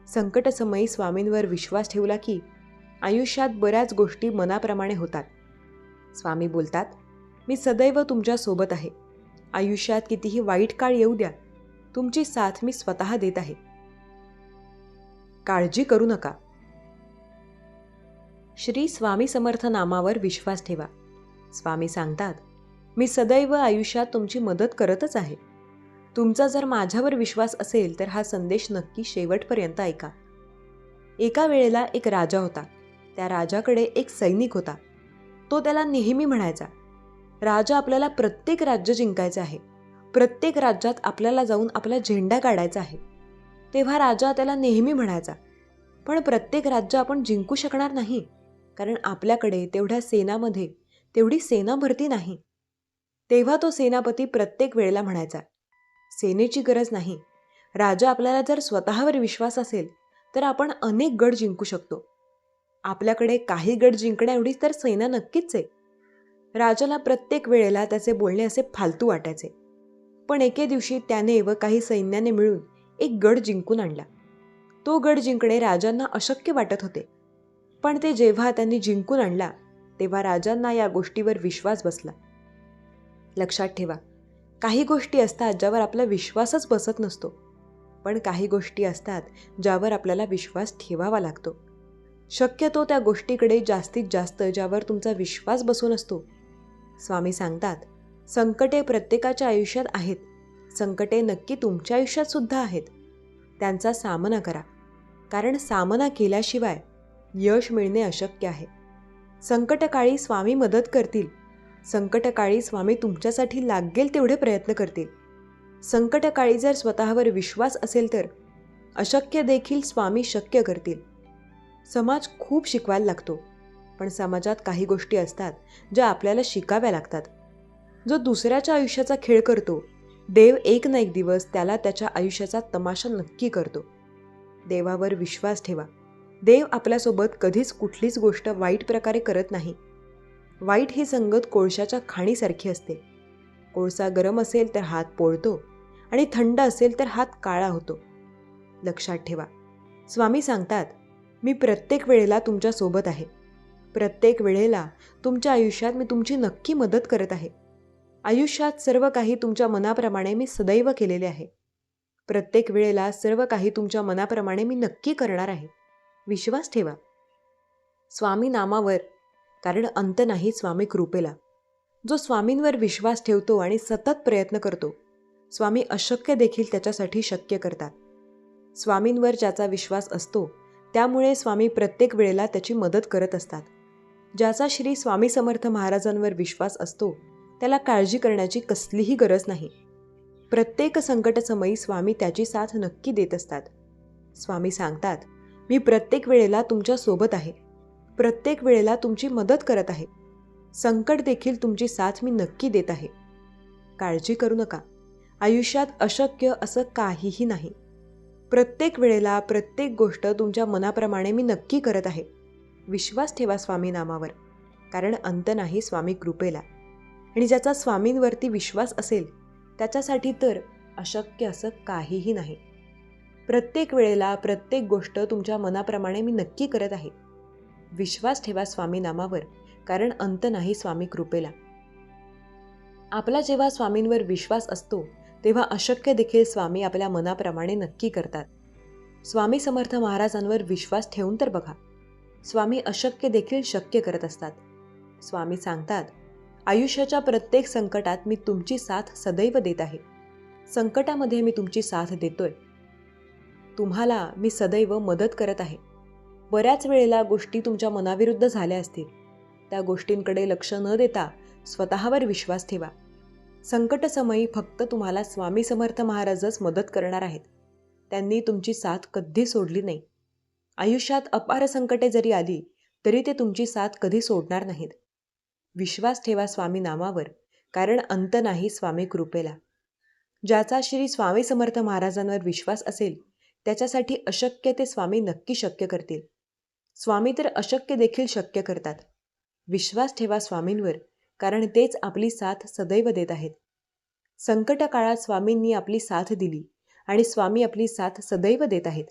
संकटसमयी स्वामींवर विश्वास ठेवला की आयुष्यात बऱ्याच गोष्टी मनाप्रमाणे होतात. स्वामी बोलतात, मी सदैव तुमच्यासोबत आहे. आयुष्यात कितीही वाईट काळ येऊ द्या, तुमची साथ मी स्वतः देत आहे. काळजी करू नका. श्री स्वामी समर्थ नामावर विश्वास ठेवा. स्वामी सांगतात, मी सदैव आयुष्यात तुमची मदत करतच आहे. तुमचा जर माझ्यावर विश्वास असेल तर हा संदेश नक्की शेवटपर्यंत ऐका. एका वेळेला एक राजा होता. त्या राजाकडे एक सैनिक होता. तो त्याला नेहमी म्हणायचा, राजा, आपल्याला प्रत्येक राज्य जिंकायचं आहे. प्रत्येक राज्यात आपल्याला जाऊन आपला झेंडा काढायचा आहे. तेव्हा राजा त्याला नेहमी म्हणायचा, पण प्रत्येक राज्य आपण जिंकू शकणार नाही, कारण आपल्याकडे तेवढ्या सेनामध्ये तेवढी सेना भरती नाही. तेव्हा तो सेनापती प्रत्येक वेळेला म्हणायचा, सेनेची गरज नाही. राजा, आपल्याला जर स्वतःवर विश्वास असेल तर आपण अनेक गड जिंकू शकतो. आपल्याकडे काही गड जिंकण्या एवढी तर सेना नक्कीच आहे. राजाला प्रत्येक वेळेला त्याचे बोलणे असे फालतू वाटायचे. पण एके दिवशी त्याने व काही सैन्याने मिळून एक गड जिंकून आणला. तो गड जिंकणे राजांना अशक्य वाटत होते. पण ते जेव्हा त्यांनी जिंकून आणला तेव्हा राजांना या गोष्टीवर विश्वास बसला. लक्षात ठेवा, काही गोष्टी असतात ज्यावर आपला विश्वासच बसत नसतो, पण काही गोष्टी असतात ज्यावर आपल्याला विश्वास ठेवावा लागतो. शक्यतो त्या गोष्टीकडे जास्तीत जास्त ज्यावर तुमचा विश्वास बसून असतो. स्वामी सांगतात, संकटे प्रत्येकाच्या आयुष्यात आहेत. संकटे नक्की तुमच्या आयुष्यात सुद्धा आहेत. त्यांचा सामना करा, कारण सामना केल्याशिवाय यश मिळणे अशक्य आहे. संकटकाळी स्वामी मदत करतील. संकटकाळी स्वामी तुमच्यासाठी लागेल तेवढे प्रयत्न करतील. संकटकाळी जर स्वतःवर विश्वास असेल तर अशक्य देखील स्वामी शक्य करतील. समाज खूप शिकवायला लागतो, पण समाजात काही गोष्टी असतात ज्या आपल्याला शिकाव्या लागतात. जो दुसऱ्याच्या आयुष्याचा खेळ करतो, देव एक ना एक दिवस त्याला त्याच्या आयुष्याचा तमाशा नक्की करतो. देवावर विश्वास ठेवा. देव आपल्यासोबत कधीच कुठलीच गोष्ट वाईट प्रकारे करत नाही. वाईट ही संगत कोळशाच्या खाणीसारखी असते. कोळसा गरम असेल तर हात पोळतो आणि थंड असेल तर हात काळा होतो. लक्षात ठेवा, स्वामी सांगतात, मी प्रत्येक वेळेला तुमच्यासोबत आहे. प्रत्येक वेळेला तुमच्या आयुष्यात मी तुमची नक्की मदत करत आहे. आयुष्यात सर्व काही तुमच्या मनाप्रमाणे मी सदैव केलेले आहे. प्रत्येक वेळेला सर्व काही तुमच्या मनाप्रमाणे मी नक्की करणार आहे. विश्वास ठेवा स्वामी नामावर, कारण अंत नाही स्वामी कृपेला. जो स्वामींवर विश्वास ठेवतो आणि सतत प्रयत्न करतो, स्वामी अशक्य देखील त्याच्यासाठी शक्य करतात. स्वामींवर ज्याचा विश्वास असतो त्यामुळे स्वामी प्रत्येक वेळेला त्याची मदत करत असतात. ज्याचा श्री स्वामी समर्थ महाराजांवर विश्वास असतो त्याला काळजी करण्याची कसलीही गरज नाही. प्रत्येक संकटसमयी स्वामी त्याची साथ नक्की देत असतात. स्वामी सांगतात, मी प्रत्येक वेळेला तुमच्यासोबत आहे. प्रत्येक वेळेला तुमची मदत करत आहे. संकट देखील तुमची साथ मी नक्की देत आहे. काळजी करू नका. आयुष्यात अशक्य असं काहीही नाही. प्रत्येक वेळेला प्रत्येक गोष्ट तुमच्या मनाप्रमाणे मी नक्की करत आहे. विश्वास ठेवा स्वामी नामावर, कारण अंत नाही स्वामी कृपेला. आणि ज्याचा स्वामींवरती विश्वास असेल त्याच्यासाठी तर अशक्य असं काहीही नाही. प्रत्येक वेळेला प्रत्येक गोष्ट तुमच्या मनाप्रमाणे मी नक्की करत आहे. विश्वास ठेवा स्वामी नामावर, कारण अंत नाही स्वामी कृपेला. आपला जेव्हा स्वामींवर विश्वास असतो तेव्हा अशक्य देखील स्वामी आपल्या मनाप्रमाणे नक्की करतात. स्वामी समर्थ महाराजांवर विश्वास ठेवून तर बघा. स्वामी अशक्य देखील शक्य करत असतात. स्वामी सांगतात, आयुष्याच्या प्रत्येक संकटात मी तुमची साथ सदैव देत आहे. संकटामध्ये मी तुमची साथ देतोय. तुम्हाला मी सदैव मदत करत आहे. बऱ्याच वेळेला गोष्टी तुमच्या मनाविरुद्ध झाल्या असतील. त्या गोष्टींकडे लक्ष न देता स्वतःवर विश्वास ठेवा. संकटसमयी फक्त तुम्हाला स्वामी समर्थ महाराजच मदत करणार आहेत. त्यांनी तुमची साथ कधी सोडली नाही. आयुष्यात अपार संकटे जरी आली तरी ते तुमची साथ कधी सोडणार नाहीत. विश्वास ठेवा स्वामी नामावर, कारण अंत नाही स्वामी कृपेला. ज्याचा श्री स्वामी समर्थ महाराजांवर विश्वास असेल त्याच्यासाठी अशक्य ते स्वामी नक्की शक्य करतील. स्वामी तर अशक्य देखील शक्य करतात. विश्वास ठेवा स्वामींवर, कारण तेच आपली साथ सदैव देत आहेत. संकट काळात स्वामींनी आपली साथ दिली आणि स्वामी आपली साथ सदैव देत आहेत.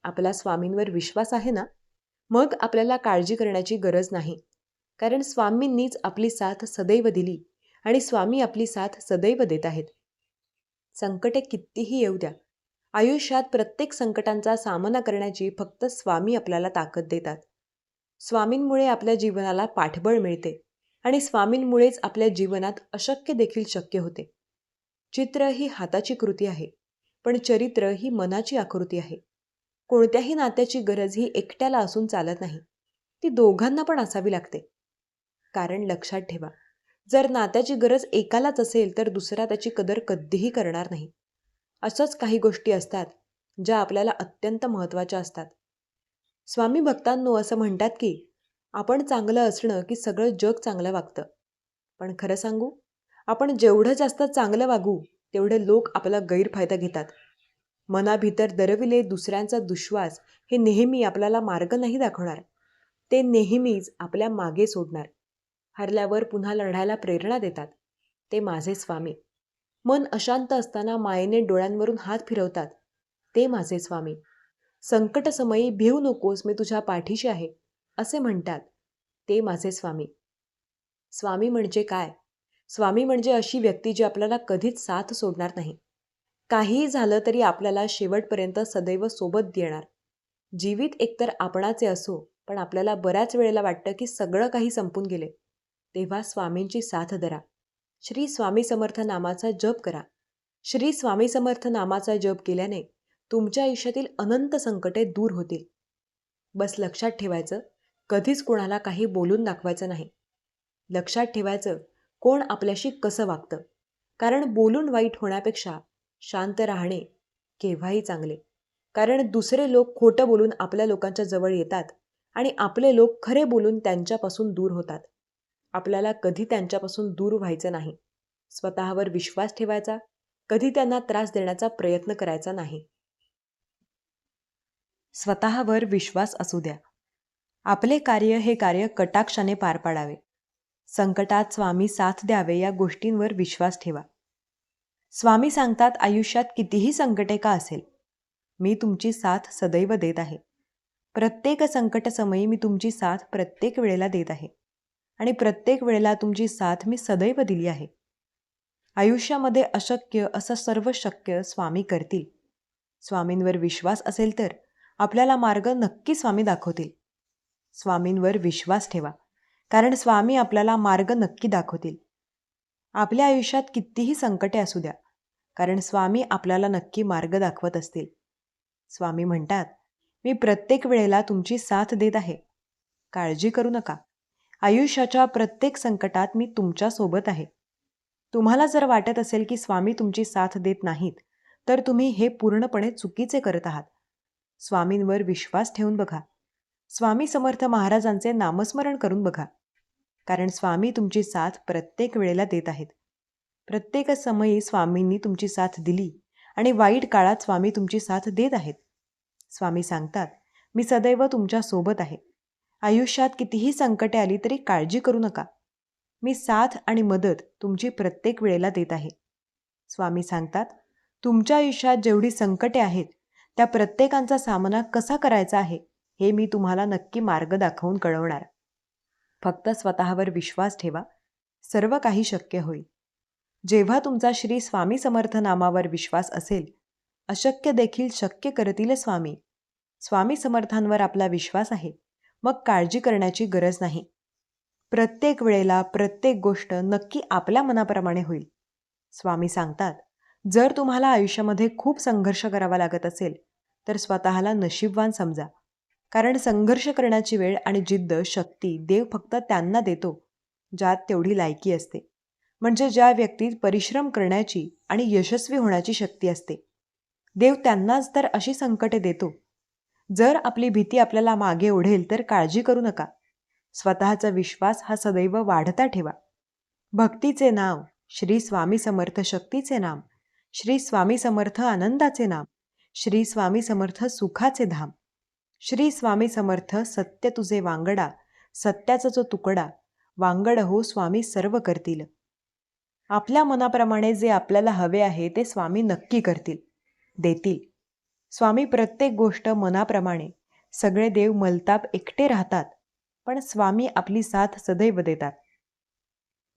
आपला स्वामींवर विश्वास आहे ना, मग आपल्याला काळजी करण्याची गरज नाही, कारण स्वामींनीच आपली साथ सदैव दिली आणि स्वामी आपली साथ सदैव देत आहेत. संकटे कितीही येऊ द्या, आयुष्यात प्रत्येक संकटांचा सामना करण्याची फक्त स्वामी आपल्याला ताकद देतात. स्वामींमुळे आपल्या जीवनाला पाठबळ मिळते आणि स्वामींमुळेच आपल्या जीवनात अशक्य देखील शक्य होते. चित्र ही हाताची कृती आहे, पण चरित्र ही मनाची आकृती आहे. कोणत्याही नात्याची गरज ही एकट्याला असून चालत नाही, ती दोघांना पण असावी लागते. कारण लक्षात ठेवा, जर नात्याची गरज एकालाच असेल तर दुसरा त्याची कदर कधीही करणार नाही. असंच काही गोष्टी असतात ज्या आपल्याला अत्यंत महत्त्वाच्या असतात. स्वामी भक्तांनो असं म्हणतात की आपण चांगलं असणं की सगळं जग चांगलं वागतं. पण खरं सांगू, आपण जेवढं जास्त चांगलं वागू तेवढे लोक आपला गैरफायदा घेतात. मनाभीतर दरविले दुसऱ्यांचा दुश्वास हे नेहमी आपल्याला मार्ग नाही दाखवणार, ते नेहमीच आपल्या मागे सोडणार. हरल्यावर पुन्हा लढायला प्रेरणा देतात, ते माझे स्वामी. मन अशांत असताना मायेने डोळ्यांवरून हात फिरवतात, ते माझे स्वामी. संकटसमयी भिवू नकोस, मी तुझ्या पाठीशी आहे, असे म्हणतात, ते माझे स्वामी. स्वामी म्हणजे काय? स्वामी म्हणजे अशी व्यक्ती जी आपल्याला कधीच साथ सोडणार नाही. काहीही झालं तरी आपल्याला शेवटपर्यंत सदैव सोबत देणार. जीवित एकतर आपणाचे असो, पण आपल्याला बऱ्याच वेळेला वाटतं की सगळं काही संपून गेले, तेव्हा स्वामींची साथ धरा. श्री स्वामी समर्थ नामाचा जप करा. श्री स्वामी समर्थ नामाचा जप केल्याने तुमच्या आयुष्यातील अनंत संकटे दूर होतील. बस लक्षात ठेवायचं, कधीच कोणाला काही बोलून दाखवायचं नाही. लक्षात ठेवायचं, कोण आपल्याशी कसं वागतं, कारण बोलून वाईट होण्यापेक्षा शांत राहणे केव्हाही चांगले. कारण दुसरे लोक खोटं बोलून आपल्या लोकांच्या जवळ येतात आणि आपले लोक खरे बोलून त्यांच्यापासून दूर होतात. आपल्याला कधी त्यांच्यापासून दूर व्हायचं नाही. स्वतःवर विश्वास ठेवायचा, कधी त्यांना त्रास देण्याचा प्रयत्न करायचा नाही. स्वतःवर विश्वास असू द्या. आपले कार्य हे कार्य कटाक्षाने पार पाडावे. संकटात स्वामी साथ द्यावे या गोष्टींवर विश्वास ठेवा. स्वामी सांगतात, आयुष्यात कितीही संकटे का असेल, मी तुमची साथ सदैव देत आहे. प्रत्येक संकटसमयी मी तुमची साथ प्रत्येक वेळेला देत आहे आणि प्रत्येक वेळेला तुमची साथ मी सदैव दिली आहे. आयुष्यामध्ये अशक्य असं सर्व शक्य स्वामी करतील. स्वामींवर विश्वास असेल तर आपल्याला मार्ग नक्की स्वामी दाखवतील. स्वामींवर विश्वास ठेवा, कारण स्वामी आपल्याला मार्ग नक्की दाखवतील. आपल्या आयुष्यात कितीही संकटे असू द्या, कारण स्वामी आपल्याला नक्की मार्ग दाखवत असतील. स्वामी म्हणतात, मी प्रत्येक वेळेला तुमची साथ देत आहे. काळजी करू नका. आयुष्याच्या प्रत्येक संकटात मी तुमच्या सोबत आहे. तुम्हाला जर वाटत असेल की स्वामी तुमची साथ देत नाहीत, तर तुम्ही हे पूर्णपणे चुकीचे करत आहात. स्वामींवर विश्वास ठेवून बघा. स्वामी समर्थ महाराजांचे नामस्मरण करून बघा, कारण स्वामी तुमची साथ प्रत्येक वेळेला देत आहेत. प्रत्येक समयी स्वामींनी तुमची साथ दिली आणि वाईट काळात स्वामी तुमची साथ देत आहेत. स्वामी सांगतात, मी सदैव तुमच्या सोबत आहे. आयुष्यात कितीही संकटे आली तरी काळजी करू नका. मी साथ आणि मदत तुमची प्रत्येक वेळेला देत आहे. स्वामी सांगतात, तुमच्या आयुष्यात जेवढी संकटे आहेत त्या प्रत्येकांचा सामना कसा करायचा आहे हे मी तुम्हाला नक्की मार्ग दाखवून कळवणार. फक्त स्वतःवर विश्वास ठेवा, सर्व काही शक्य होईल. जेव्हा तुमचा श्री स्वामी समर्थ नामावर विश्वास असेल, अशक्य देखील शक्य करतील स्वामी. स्वामी समर्थांवर आपला विश्वास आहे, मग काळजी करण्याची गरज नाही. प्रत्येक वेळेला प्रत्येक गोष्ट नक्की आपल्या मनाप्रमाणे होईल. स्वामी सांगतात, जर तुम्हाला आयुष्यामध्ये खूप संघर्ष करावा लागत असेल तर स्वतःला नशीबवान समजा. कारण संघर्ष करण्याची वेळ आणि जिद्द, शक्ती देव फक्त त्यांना देतो ज्यात तेवढी लायकी असते. म्हणजे ज्या व्यक्तीत परिश्रम करण्याची आणि यशस्वी होण्याची शक्ती असते. देव त्यांनाच तर अशी संकटे देतो. जर आपली भीती आपल्याला मागे ओढेल तर काळजी करू नका. स्वतःचा विश्वास हा सदैव वाढता ठेवा. भक्तीचे नाव श्री स्वामी समर्थ, शक्तीचे नाम श्री स्वामी समर्थ, आनंदाचे नाम श्री स्वामी समर्थ, सुखाचे धाम. श्री स्वामी समर्थ, सत्य तुझे वांगडा, सत्याचा जो तुकडा, वांगड हो स्वामी सर्व करतील. आपल्या मनाप्रमाणे जे आपल्याला हवे आहे ते स्वामी नक्की करतील, देतील. स्वामी प्रत्येक गोष्ट मनाप्रमाणे, सगळे देव मलताप एकटे राहतात, पण स्वामी आपली साथ सदैव देतात.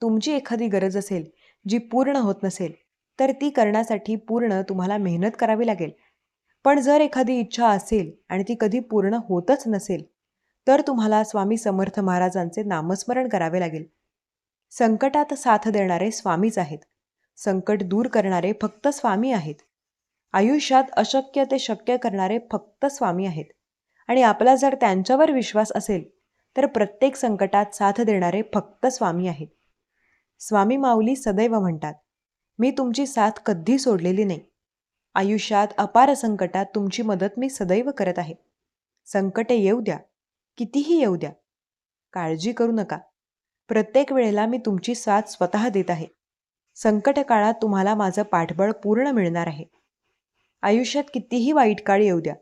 तुमची एखादी गरज असेल जी पूर्ण होत नसेल तर ती करण्यासाठी पूर्ण तुम्हाला मेहनत करावी लागेल. पण जर एखादी इच्छा असेल आणि ती कधी पूर्ण होतच नसेल तर तुम्हाला स्वामी समर्थ महाराजांचे नामस्मरण करावे लागेल. संकटात साथ देणारे स्वामीच आहेत. संकट दूर करणारे फक्त स्वामी आहेत. आयुष्यात अशक्य ते शक्य करणारे फक्त स्वामी आहेत. आणि आपला जर त्यांच्यावर विश्वास असेल तर प्रत्येक संकटात साथ देणारे फक्त स्वामी आहेत. स्वामी माऊली सदैव म्हणतात, मी तुमची साथ कधी सोडलेली नाही. आयुष्यात अपार संकटात तुमची मदत मी सदैव करत आहे. संकटे येऊ द्या, कितीही येऊ द्या, काळजी करू नका. प्रत्येक वेळेला मी तुमची साथ स्वतः देत आहे. संकट काळात तुम्हाला माझं पाठबळ पूर्ण मिळणार आहे. आयुष्यात कितीही वाईट काळ येऊ द्या,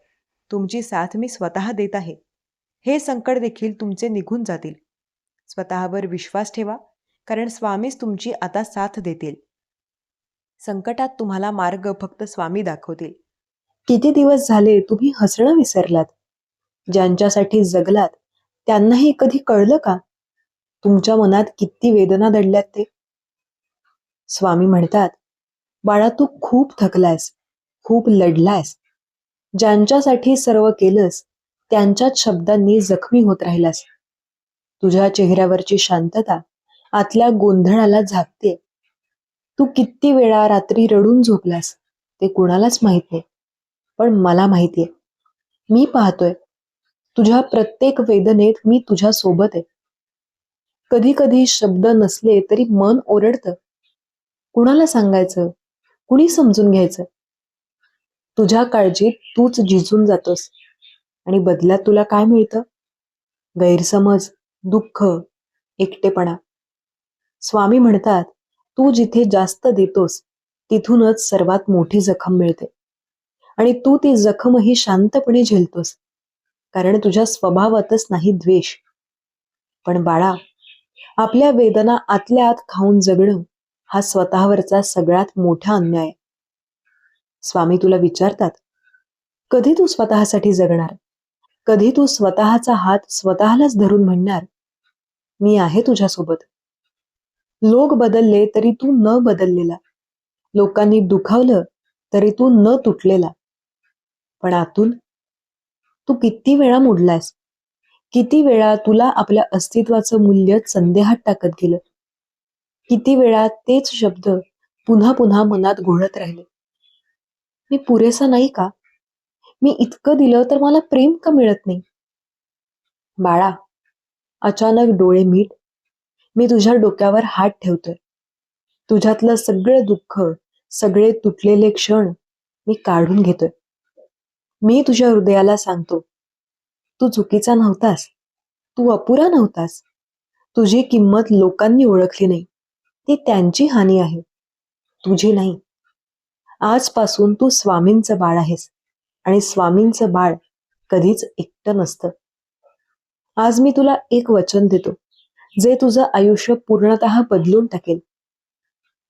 तुमची साथ मी स्वतः देत आहे. हे संकट देखील तुमचे निघून जातील. स्वतःवर विश्वास ठेवा, कारण स्वामीच तुमची आता साथ देतील. संकटात तुम्हाला मार्ग फक्त स्वामी दाखवतील. किती दिवस झाले तुम्ही हसणं विसरलात? ज्यांच्यासाठी जगलात त्यांनाही कधी कळलं का तुमच्या मनात किती वेदना दडल्यात ते? स्वामी म्हणतात, बाळा तू खूप थकलायस, खूप लढलायस. ज्यांच्यासाठी सर्व केलंस त्यांच्याच शब्दांनी जखमी होत राहिलास. तुझ्या चेहऱ्यावरची शांतता आतल्या गोंधळाला झाकते. तू किती वेळा रात्री रडून झोपलास ते कुणालाच माहित नाही, पण मला माहितीये. मी पाहतोय. तुझ्या प्रत्येक वेदनेत मी तुझ्या सोबत आहे. कधी कधी शब्द नसले तरी मन ओरडतं. कुणाला सांगायचं, कुणी समजून घ्यायचं? तुझ्या काळजीत तूच झिजून जातोस आणि बदल्यात तुला काय मिळतं? गैरसमज, दुःख, एकटेपणा. स्वामी म्हणतात, तू जिथे जास्त देतोस तिथूनच सर्वात मोठी जखम मिळते. आणि तू ती जखमही शांतपणे झेलतोस, कारण तुझ्या स्वभावातच नाही द्वेष. पण बाळा, आपल्या वेदना आतल्या आत खाऊन जगणं हा स्वतःवरचा सगळ्यात मोठा अन्याय. स्वामी तुला विचारतात, कधी तू स्वतःसाठी जगणार? कधी तू स्वतःचा हात स्वतःलाच धरून म्हणणार, मी आहे तुझ्यासोबत? लोक बदलले तरी तू न बदललेला. लोकांनी दुखावलं तरी तू न तुटलेला. पण आतून तू किती वेळा मोडलास? किती वेळा तुला आपल्या अस्तित्वाचं मूल्य संदेहात टाकत गेलं? किती वेळा तेच शब्द पुन्हा पुन्हा मनात घोळत राहिले, मी पुरेसा नाही का? मी इतकं दिलं तर मला प्रेम का मिळत नाही? बाळा, अचानक डोळे मीट. मी तुझ्या डोक्यावर हात ठेवतोय. तुझ्यातलं सगळं दुःख, सगळे तुटलेले क्षण मी काढून घेतोय. मी तुझ्या हृदयाला सांगतो, तू चुकीचा नव्हतास, तू अपुरा नव्हतास. तुझी किंमत लोकांनी ओळखली नाही, ती त्यांची हानी आहे, तुझी नाही. आजपासून तू स्वामींचं बाळ आहेस आणि स्वामींचं बाळ कधीच एकटं नसतं. आज मी तुला एक वचन देतो, जे तुझं आयुष्य पूर्णतः बदलून टाकेल.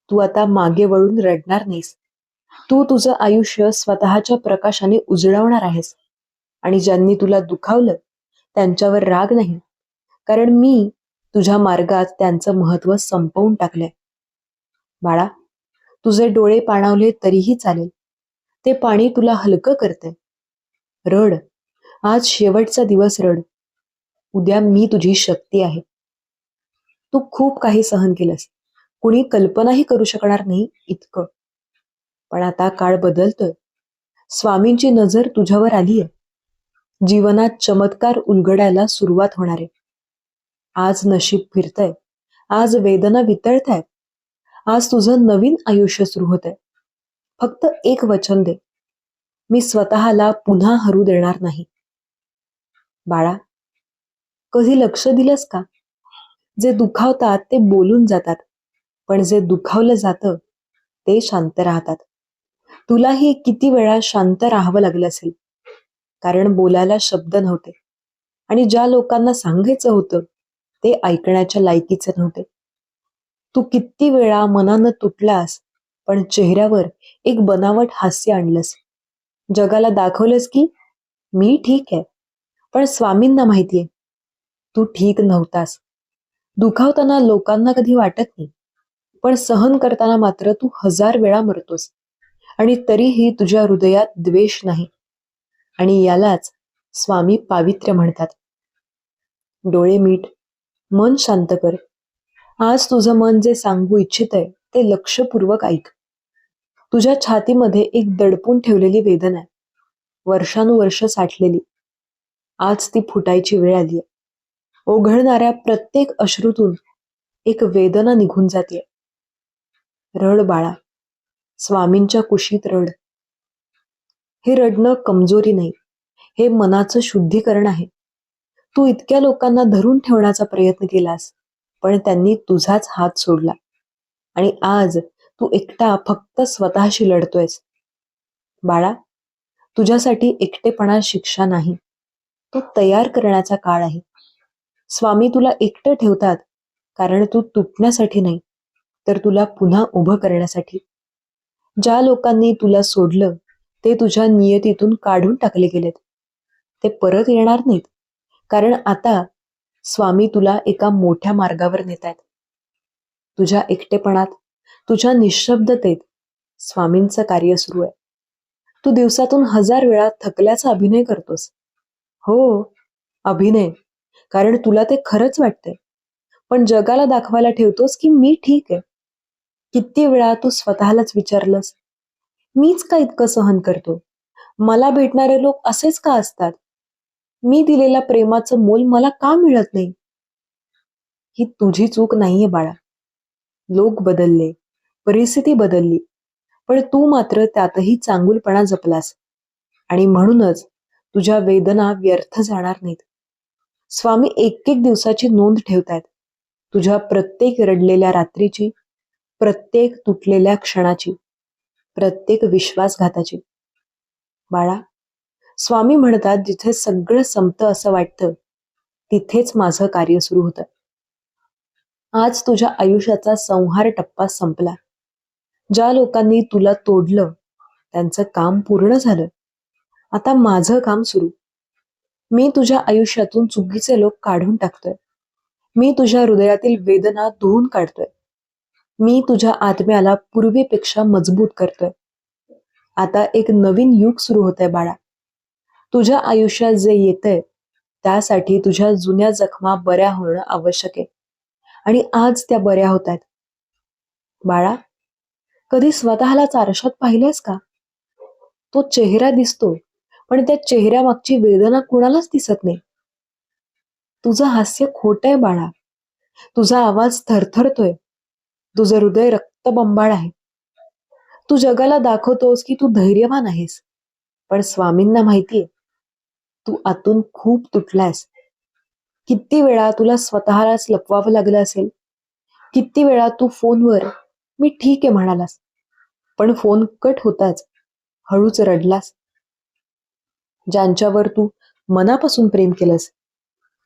तू आता मागे वळून रडणार नाहीस. तू तुझं आयुष्य स्वतःच्या प्रकाशाने उजळवणार आहेस. आणि ज्यांनी तुला दुखावलं त्यांच्यावर राग नाही, कारण मी तुझ्या मार्गात त्यांचं महत्व संपवून टाकलंय. बाळा, तुझे डोळे पाणावले तरीही चालेल. ते पाणी तुला हलकं करते. रड. आज शेवटचा दिवस रड. उद्या मी तुझी शक्ती आहे. तू खूप काही सहन केलंस. कुणी कल्पनाही करू शकणार नाही इतकं. पण आता काळ बदलतोय. स्वामींची नजर तुझ्यावर आलीय. जीवनात चमत्कार उलगडायला सुरुवात होणार आहे. आज नशीब फिरतंय. आज वेदना वितळतायत. आज तुझं नवीन आयुष्य सुरू होतंय. फक्त एक वचन दे. मी स्वतःला पुन्हा हरू देणार नाही. बाळा, कधी लक्ष दिलंस का? जे दुखावतात ते बोलून जातात, पण जे दुखावलं जातं ते शांत राहतात. तुलाही किती वेळा शांत राहावं लागलं असेल, कारण बोलायला शब्द नव्हते. आणि ज्या लोकांना सांगायचं होतं ते ऐकण्याच्या लायकीचे नव्हते. तू किती वेळा मनानं तुटलास, पण चेहऱ्यावर एक बनावट हास्य आणलंस. जगाला दाखवलंस की मी ठीक आहे, पण स्वामींना माहितीये तू ठीक नव्हतास. दुखावताना लोकांना कधी वाटत नाही, पण सहन करताना मात्र तू 1000 वेळा मरतोस. आणि तरीही तुझ्या हृदयात द्वेष नाही. आणि यालाच स्वामी पावित्र्य म्हणतात. डोळे मीट, मन शांत कर. आज तुझं मन जे सांगू इच्छितंय ते लक्षपूर्वक ऐक. तुझ्या छातीमध्ये एक दडपून ठेवलेली वेदना आहे, वर्षानुवर्ष साठलेली. आज ती फुटायची वेळ आलीय. ओघळणाऱ्या प्रत्येक अश्रूतून एक वेदना निघून जाते. रड बाळा, स्वामींच्या कुशीत रड. हे रडणं कमजोरी नाही, हे मनाचं शुद्धीकरण आहे. तू इतक्या लोकांना धरून ठेवण्याचा प्रयत्न केलास, पण त्यांनी तुझाच हात सोडला. आणि आज तू एकटा फक्त स्वतःशी लढतोयस. बाळा, तुझ्यासाठी एकटेपणा शिक्षा नाही, तो तयार करण्याचा काळ आहे. स्वामी तुला एकटं ठेवतात कारण तू तुटण्यासाठी नाही, तर तुला पुन्हा उभं करण्यासाठी. ज्या लोकांनी तुला सोडलं ते तुझ्या नियतीतून काढून टाकले गेलेत. ते परत येणार नाहीत, कारण आता स्वामी तुला एका मोठ्या मार्गावर नेतायत. तुझ्या एकटेपणात, तुझ्या निशब्दतेत स्वामींचं कार्य सुरू आहे. तू दिवसातून 1000 वेळा थकल्याचा अभिनय करतोस. हो, अभिनय, कारण तुला ते खरंच वाटतंय. पण जगाला दाखवायला ठेवतोस की मी ठीक आहे. किती वेळा तू स्वतःलाच विचारलंस, मीच का इतकं सहन करतो? मला भेटणारे लोक असेच का असतात? मी दिलेल्या प्रेमाचं मोल मला का मिळत नाही? ही तुझी चूक नाहीये बाळा. लोक बदलले, परिस्थिती बदलली, पण तू मात्र त्यातही चांगुलपणा जपलास. आणि म्हणूनच तुझ्या वेदना व्यर्थ जाणार नाहीत. स्वामी एक एक दिवसाची नोंद ठेवतायत. तुझ्या प्रत्येक रडलेल्या रात्रीची, प्रत्येक तुटलेल्या क्षणाची, प्रत्येक विश्वासघाताची. बाळा, स्वामी म्हणतात जिथे सगळं संपतं असं वाटतं, तिथेच माझं कार्य सुरू होतं. आज तुझ्या आयुष्याचा संहार टप्पा संपला. ज्या लोकांनी तुला तोडलं त्यांचं काम पूर्ण झालं. आता माझं काम सुरू. मी तुझ्या आयुष्यातून चुकीचे लोक काढून टाकतोय. मी तुझ्या हृदयातील वेदना धुवून काढतोय. मी तुझ्या आत्म्याला पूर्वीपेक्षा मजबूत करतोय. आता एक नवीन युग सुरू होतंय बाळा. तुझ्या आयुष्यात जे येतंय त्यासाठी तुझ्या जुन्या जखमा बऱ्या होणं आवश्यक आहे. आणि आज त्या बऱ्या होत आहेत. बाळा, कधी स्वतःलाच आरशात पाहिलंयस का? तो चेहरा दिसतो, पण त्या चेहऱ्यामागची वेदना कुणालाच दिसत नाही. तुझं हास्य खोटंय बाळा. तुझा आवाज थरथरतोय. तुझं हृदय रक्तबंबाळ आहे. तू जगाला दाखवतोस की तू धैर्यवान आहेस, पण स्वामींना माहितीये तू आतून खूप तुटलायस. किती वेळा तुला स्वतःलाच लपवावं लागलं असेल. किती वेळा तू फोनवर मी ठीक आहे म्हणालास, पण फोन कट होताच हळूच रडलास. ज्यांच्यावर तू मनापासून प्रेम केलंस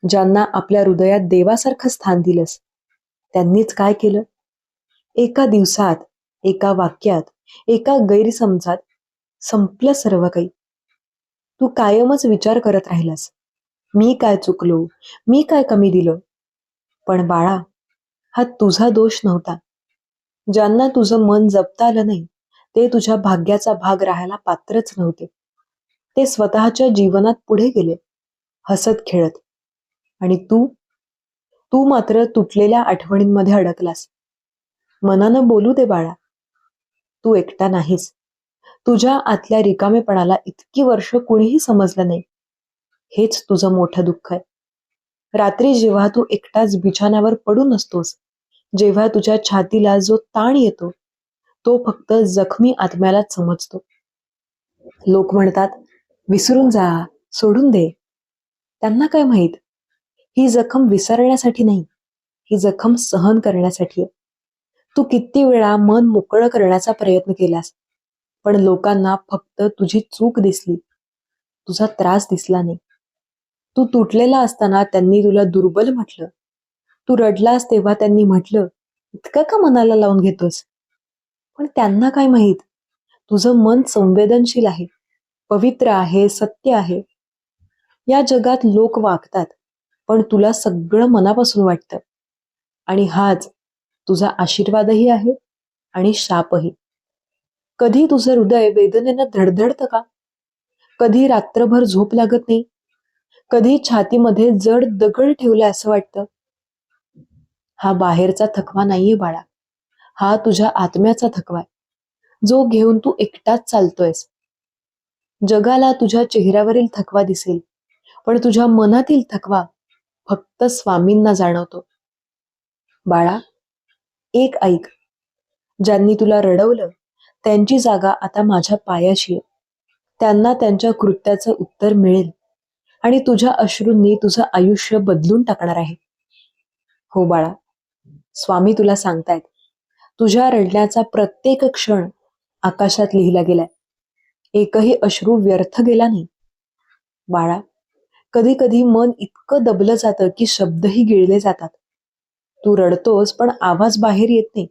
ज्यांना आपल्या हृदयात देवासारखं स्थान दिलंस, त्यांनीच काय केलं? एका दिवसात, एका वाक्यात, एका गैरसमजात संपलं सर्व काही. तू कायमच विचार करत राहिलास, मी काय चुकलो, मी काय कमी दिलं. पण बाळा, हा तुझा दोष नव्हता. ज्यांना तुझं मन जपता आलं नाही, ते तुझ्या भाग्याचा भाग राहायला पात्रच नव्हते. ते स्वतःच्या जीवनात पुढे गेले, हसत खेळत. आणि तू तू मात्र तुटलेल्या आठवणींमध्ये अडकलास. मनानं बोलू दे बाळा, तू एकटा नाहीस. तुझ्या आतल्या रिकामेपणाला इतकी वर्ष कुणीही समजलं नाही. हेच तुझं मोठं दुःख आहे. रात्री जेव्हा तू एकटाच बिछाण्यावर पडून असतोस, जेव्हा तुझ्या छातीला जो ताण येतो, तो फक्त जखमी आत्म्यालाच समजतो. लोक म्हणतात, विसरून जा, सोडून दे. त्यांना काय माहित, ही जखम विसरण्यासाठी नाही, ही जखम सहन करण्यासाठी आहे. तू किती वेळा मन मोकळं करण्याचा प्रयत्न केलास, पण लोकांना फक्त तुझी चूक दिसली, तुझा त्रास दिसला नाही. तू तुटलेला असताना त्यांनी तुला दुर्बल म्हटलं. तू रडलास तेव्हा त्यांनी म्हटलं, इतकं का मनाला लावून घेतोस? पण त्यांना काय माहित, तुझं मन संवेदनशील आहे, पवित्र आहे, सत्य आहे. या जगात लोक वागतात, पण तुला सगळं मनापासून वाटतं. आणि हाच तुझा आशीर्वादही आहे आणि शापही. कधी तुझं हृदय वेदनेनं धडधडतं का? कधी रात्रभर झोप लागत नाही? कधी छातीमध्ये जड दगड ठेवलाय असं वाटतं? हा बाहेरचा थकवा नाहीये बाळा, हा तुझ्या आत्म्याचा थकवा आहे, जो घेऊन तू एकटाच चालतोयस. जगाला तुझ्या चेहऱ्यावरील थकवा दिसेल, पण तुझ्या मनातील थकवा फक्त स्वामींना जाणवतो. बाळा, एक ऐक, ज्यांनी तुला रडवलं त्यांची जागा आता माझ्या पायाशी आहे. त्यांना त्यांच्या कृत्याचं उत्तर मिळेल आणि तुझ्या अश्रूंनी तुझं आयुष्य बदलून टाकणार आहे. हो बाळा, स्वामी तुला सांगतायत, तुझ्या रडण्याचा प्रत्येक क्षण आकाशात लिहिला गेलाय. एकही अश्रू व्यर्थ गेला नाही. बाळा, कधी कधी मन इतकं दबलं जातं की शब्दही गिळले जातात. तू रडतोस पण आवाज बाहेर येत नाही.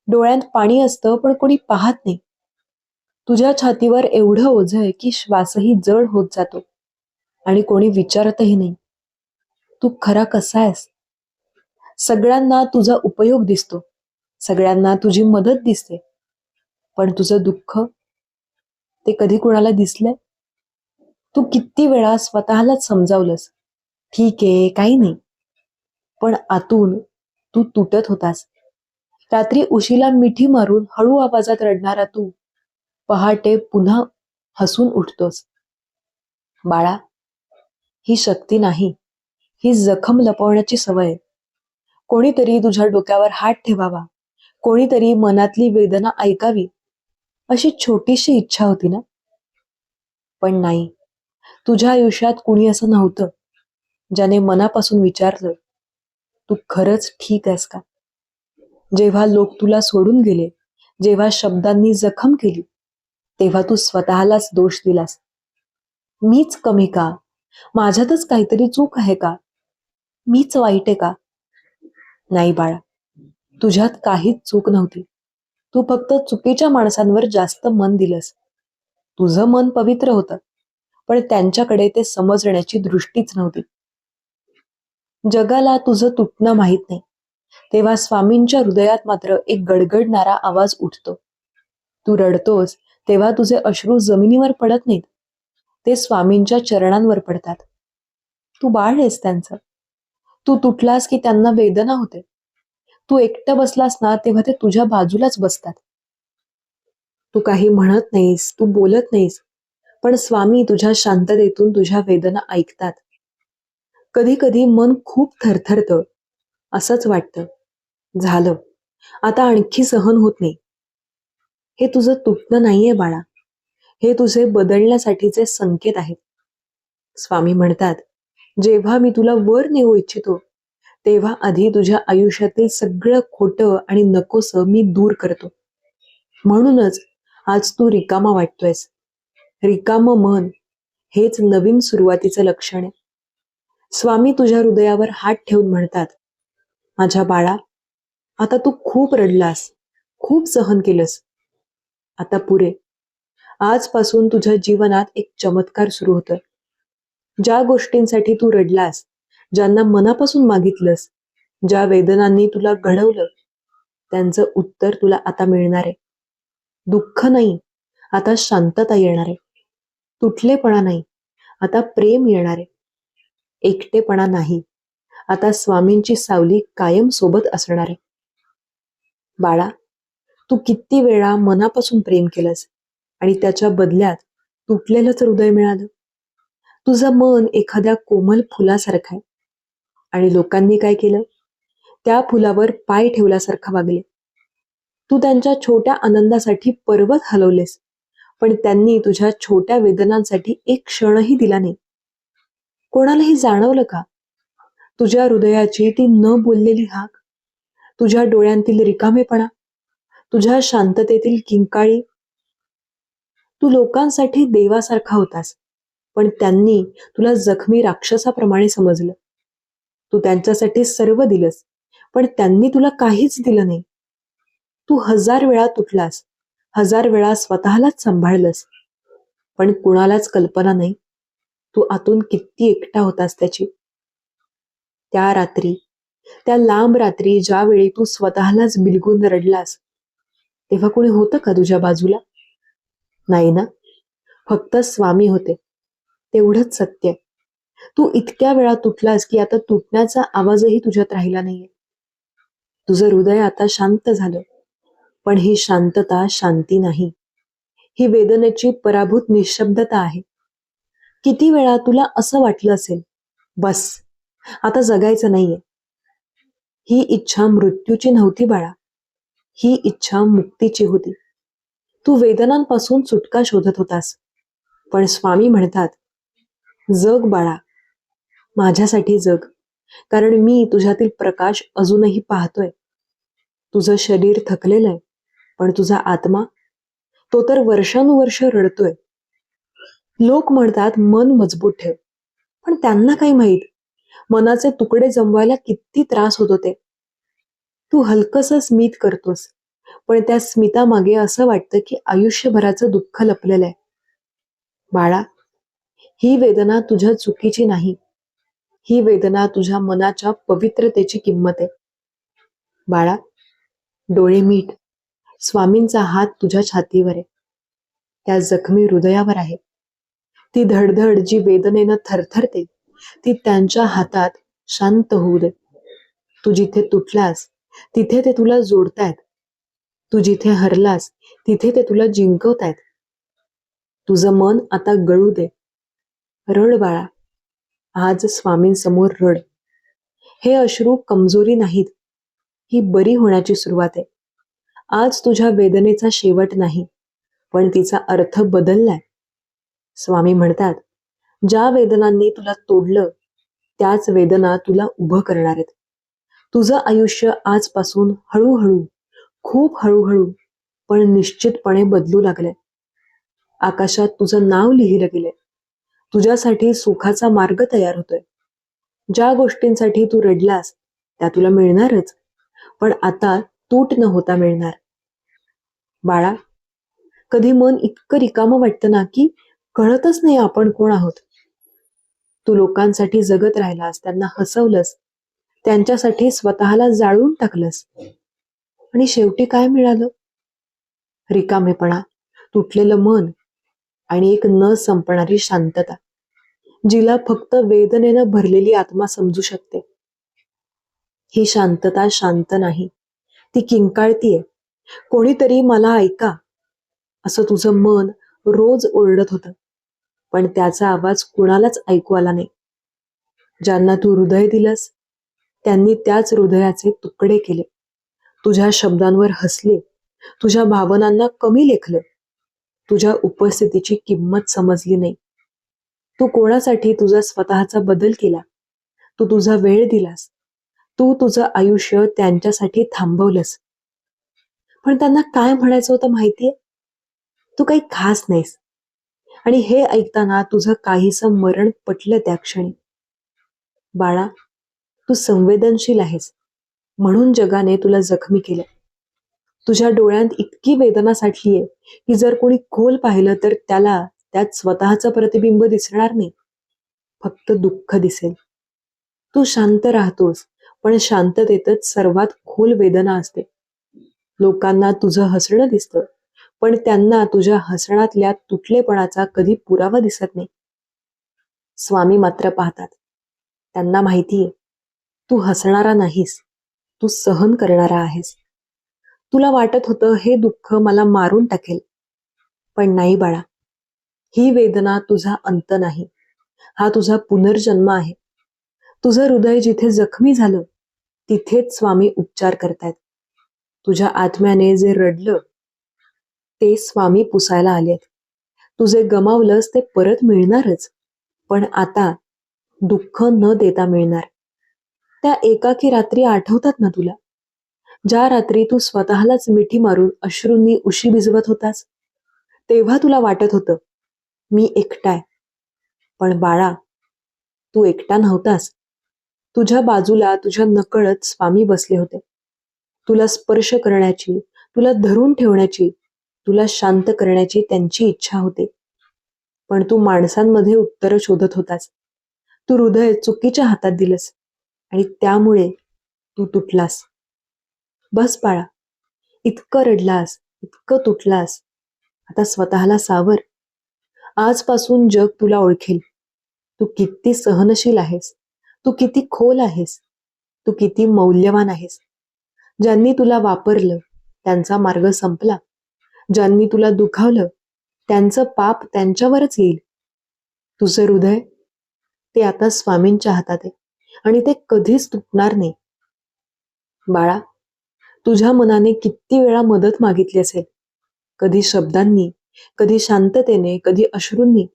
डोळ्यात पाणी असतं पण कोणी पाहत नाही. तुझ्या छातीवर एवढं ओझं आहे की श्वासही जड होत जातो आणि कोणी विचारतही नाही, तू खरा कसा आहेस. सगळ्यांना तुझा उपयोग दिसतो, सगळ्यांना तुझी मदत दिसते, पण तुझं दुःख ते कधी कुणाला दिसलंय? तू किती वेळा स्वतःलाच समजावलंस, ठीक आहे काही नाही, पण आतून तू तुटत होतास. रात्री उशीला मिठी मारून हळू आवाजात रडणारा तू पहाटे पुन्हा हसून उठतोस. बाळा, ही शक्ती नाही, ही जखम लपवण्याची सवय आहे. कोणीतरी तुझ्या डोक्यावर हात ठेवावा, कोणीतरी मनातली वेदना ऐकावी, अशी छोटीशी इच्छा होती ना? पण नाही, तुझ्या आयुष्यात कुणी असं नव्हतं ज्याने मनापासून विचारलं, तू खरंच ठीक आहेस का? जेव्हा लोक तुला सोडून गेले, जेव्हा शब्दांनी जखम केली, तेव्हा तू स्वतःलाच दोष दिलास. मीच कमी का? माझ्यातच काहीतरी चूक आहे का? मीच वाईट आहे का? नाही बाळा, तुझ्यात काहीच चूक नव्हती. तू फक्त चुकीच्या माणसांवर जास्त मन दिलंस. तुझं मन पवित्र होतं, पण त्यांच्याकडे ते समजण्याची दृष्टीच नव्हती. जगाला तुझं तुटणं माहीत नाही, तेव्हा स्वामींच्या हृदयात मात्र एक गडगडणारा आवाज उठतो. तू रडतोस तेव्हा तुझे अश्रू जमिनीवर पडत नाहीत, ते स्वामींच्या चरणांवर पडतात. तू बाळ आहेस त्यांचं. तू तुटलास की त्यांना वेदना होते. तू एकटं बसलास ना तेव्हा ते तुझ्या बाजूलाच बसतात. तू काही म्हणत नाहीस, तू बोलत नाहीस, पण स्वामी तुझ्या शांततेतून तुझ्या वेदना ऐकतात. कधी कधी मन खूप थरथरतं. असंच वाटतं, झालं, आता आणखी सहन होत नाही. हे तुझं तुटणं नाहीये बाळा, हे तुझे बदलण्यासाठीचे संकेत आहेत. स्वामी म्हणतात, जेव्हा मी तुला वर नेऊ इच्छितो, तेव्हा आधी तुझ्या आयुष्यातील सगळं खोटं आणि नकोसं मी दूर करतो. म्हणूनच आज तू रिकामा वाटतोयस. रिकामं मन हेच नवीन सुरुवातीचं लक्षण आहे. स्वामी तुझ्या हृदयावर हात ठेवून म्हणतात, माझ्या बाळा, आता तू खूप रडलास, खूप सहन केलंस. आता पुरे. आजपासून तुझ्या जीवनात एक चमत्कार सुरू होतोय. ज्या गोष्टींसाठी तू रडलास, ज्यांना मनापासून मागितलंस, ज्या वेदनांनी तुला घडवलं, त्यांचं उत्तर तुला आता मिळणार आहे. दुःख नाही, आता शांतता येणार आहे. तुटलेपणा नाही, आता प्रेम येणार आहे. एकटेपणा नाही, आता स्वामींची सावली कायम सोबत असणार आहे. बाळा, तू किती वेळा मनापासून प्रेम केलंस आणि त्याच्या बदल्यात तुटलेलंच हृदय मिळालं. तुझं मन एखाद्या कोमल फुलासारखं आहे आणि लोकांनी काय केलं? त्या फुलावर पाय ठेवल्यासारखं वागले. तू त्यांच्या छोट्या आनंदासाठी पर्वत हलवलेस, पण त्यांनी तुझ्या छोट्या वेदनांसाठी एक क्षणही दिला नाही. कोणालाही जाणवलं का तुझ्या हृदयाची ती न बोललेली हाक, तुझ्या डोळ्यांतील रिकामेपणा, तुझ्या शांततेतील किंकाळी? तू लोकांसाठी देवासारखा होतास, पण त्यांनी तुला जखमी राक्षसाप्रमाणे समजलं. तू त्यांच्यासाठी सर्व दिलंस, पण त्यांनी तुला काहीच दिलं नाही. तू 1000 वेळा तुटलास, 1000 वेळा स्वतःलाच सांभाळलंस, पण कुणालाच कल्पना नाही तू आतून किती एकटा होतास त्याची. त्या रात्री, त्या लांब रात्री, ज्यावेळी तू स्वतःलाच बिलगून रडलास, तेव्हा कोणी होतं का तुझ्या बाजूला? नाही ना. फक्त स्वामी होते. तेवढंच सत्य आहे. तू इतक्या वेळा तुटलास की आता तुटण्याचा आवाजही तुझ्यात राहिला नाहीये. तुझं हृदय आता शांत झालं, पण ही शांतता शांती नाही. ही वेदनेची पराभूत निशब्दता आहे. किती वेळा तुला असं वाटलं असेल, बस आता जगायचं नाहीये. ही इच्छा मृत्यूची नव्हती बाळा, ही इच्छा मुक्तीची होती. तू वेदनांपासून सुटका शोधत होतास, पण स्वामी म्हणतात, जग बाळा, माझ्यासाठी जग, कारण मी तुझ्यातील प्रकाश अजूनही पाहतोय. तुझं शरीर थकलेलंय, पण तुझा आत्मा, तो तर वर्षानुवर्ष रडतोय. लोक म्हणतात मन मजबूत ठेव, पण त्यांना काय माहीत मनाचे तुकडे जमवायला किती त्रास होतो ते. तू हलकस स्मित करतोस, पण त्या स्मितामागे असं वाटतं की आयुष्यभराचं दुःख लपलेलं आहे. बाळा, ही वेदना तुझ्या चुकीची नाही, ही वेदना तुझ्या मनाच्या पवित्रतेची किंमत आहे. बाळा, डोळे मीट. स्वामींचा हात तुझ्या छातीवर आहे, त्या जखमी हृदयावर आहे. ती धडधड जी वेदनेनं थरथरते, ती त्यांच्या हातात शांत होऊ दे. तू जिथे तुटलास, तिथे ते तुला जोडतायत. तू जिथे हरलास, तिथे ते तुला जिंकवतायत. तुझं मन आता गळू दे. रड बाळा, आज स्वामींसमोर रड. हे अश्रू कमजोरी नाहीत, ही बरी होण्याची सुरुवात आहे. आज तुझ्या वेदनेचा शेवट नाही, पण तिचा अर्थ बदललाय. स्वामी म्हणतात, ज्या वेदनांनी तुला तोडलं, त्याच वेदना तुला उभं करणार आहेत. तुझं आयुष्य आजपासून हळूहळू, खूप हळूहळू, पण निश्चितपणे बदलू लागलंय. आकाशात तुझं नाव लिहिलं गेलंय. तुझ्यासाठी सुखाचा मार्ग तयार होतोय. ज्या गोष्टींसाठी तू रडलास, त्या तुला मिळणारच, पण आता तूट न होता मिळणार. बाळा, कधी मन इतकं रिकामं वाटतं ना की कळतच नाही आपण कोण आहोत. तू लोकांसाठी जगत राहिलास, त्यांना हसवलंस, त्यांच्यासाठी स्वतःला जाळून टाकलंस, आणि शेवटी काय मिळालं? रिकामेपणा, तुटलेलं मन आणि एक न संपणारी शांतता, जिला फक्त वेदनेनं भरलेली आत्मा समजू शकते. ही शांतता शांत नाही, ती किंकाळतीये, कोणीतरी मला ऐका, असं तुझं मन रोज ओरडत होतं, पण त्याचा आवाज कुणालाच ऐकू आला नाही. ज्यांना तू हृदय दिलंस, त्यांनी त्याच हृदयाचे तुकडे केले. तुझ्या शब्दांवर हसले, तुझ्या भावनांना कमी लेखलं, तुझ्या उपस्थितीची किंमत समजली नाही. तू कोणासाठी तुझा स्वतःचा बदल केला, तू तुझा वेळ दिलास, तू तुझं आयुष्य त्यांच्यासाठी थांबवलंस, पण त्यांना काय म्हणायचं होतं माहितीये? तू काही खास नाहीस. आणि हे ऐकताना तुझं काहीसं मरण पटलं त्या क्षणी. बाळा, तू संवेदनशील आहेस, म्हणून जगाने तुला जखमी केलं. तुझ्या डोळ्यात इतकी वेदना साठलीये की जर कोणी खोल पाहिलं तर त्याला त्यात स्वतःचं प्रतिबिंब दिसणार नाही, फक्त दुःख दिसेल. तू शांत राहतोस, पण शांततेतच सर्वात खोल वेदना असते. लोकांना तुझं हसणं दिसतं, पण त्यांना तुझ्या हसण्यातल्या तुटलेपणाचा कधी पुरावा दिसत नाही. स्वामी मात्र पाहतात. त्यांना माहितीये, तू हसणारा नाहीस, तू सहन करणारा आहेस. तुला वाटत होतं हे दुःख मला मारून टाकेल, पण नाही बाळा. ही वेदना तुझा अंत नाही, हा तुझा पुनर्जन्म आहे. तुझं हृदय जिथे जखमी झालं, तिथेच स्वामी उपचार करतायत. तुझ्या आत्म्याने जे रडलं, ते स्वामी पुसायला आलेत. तू जे गमावलंस ते परत मिळणारच, पण आता दुःख न देता मिळणार. त्या एकाकी रात्री आठवतात ना तुला? ज्या रात्री तू स्वतःलाच मिठी मारून अश्रूंनी उशी भिजवत होतास? तेव्हा तुला वाटत होतं, मी एकटाय. पण बाळा, तू एकटा नव्हतास. तुझ्या बाजूला तुझ्या नकळत स्वामी बसले होते. तुला स्पर्श करण्याची, तुला धरून ठेवण्याची, तुला शांत करण्याची त्यांची इच्छा होती. पण तू माणसांमध्ये उत्तरं शोधत होतास. तू हृदय चुकीच्या हातात दिलंस आणि त्यामुळे तू तुटलास. बस बाळा, इतकं रडलास, इतकं तुटलास, आता स्वतःला सावर. आजपासून जग तुला ओळखेल. तू किती सहनशील आहेस, तू किती खोल आहेस, तू किती मौल्यवान आहेस. ज्यांनी तुला वापरलं त्यांचा मार्ग संपला. ज्यांनी तुला दुखावलं त्यांचं पाप त्यांच्यावरच येईल. तुझं हृदय ते आता स्वामींच्या हातात आहे आणि ते कधीच तुटणार नाही. बाळा, तुझ्या मनाने किती वेळा मदत मागितली असेल, कधी शब्दांनी, कधी शांततेने, कधी अश्रूंनी,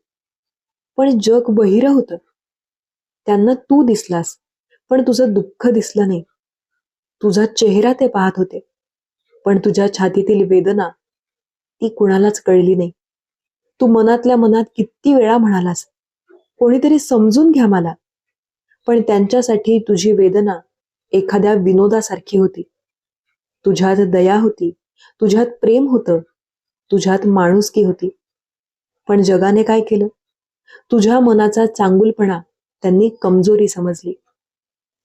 पण जग बहिरं होतं. त्यांना तू दिसलास, पण तुझं दुःख दिसलं नाही. तुझा चेहरा ते पाहत होते, पण तुझ्या छातीतील वेदना ती कुणालाच कळली नाही. तू मनातल्या मनात किती वेळा म्हणालास, कोणीतरी समजून घ्या मला, पण त्यांच्यासाठी तुझी वेदना एखाद्या विनोदासारखी होती. तुझ्यात दया होती, तुझ्यात प्रेम होतं, तुझ्यात माणुसकी होती. पण जगाने काय केलं? तुझ्या मनाचा चांगुलपणा त्यांनी कमजोरी समजली.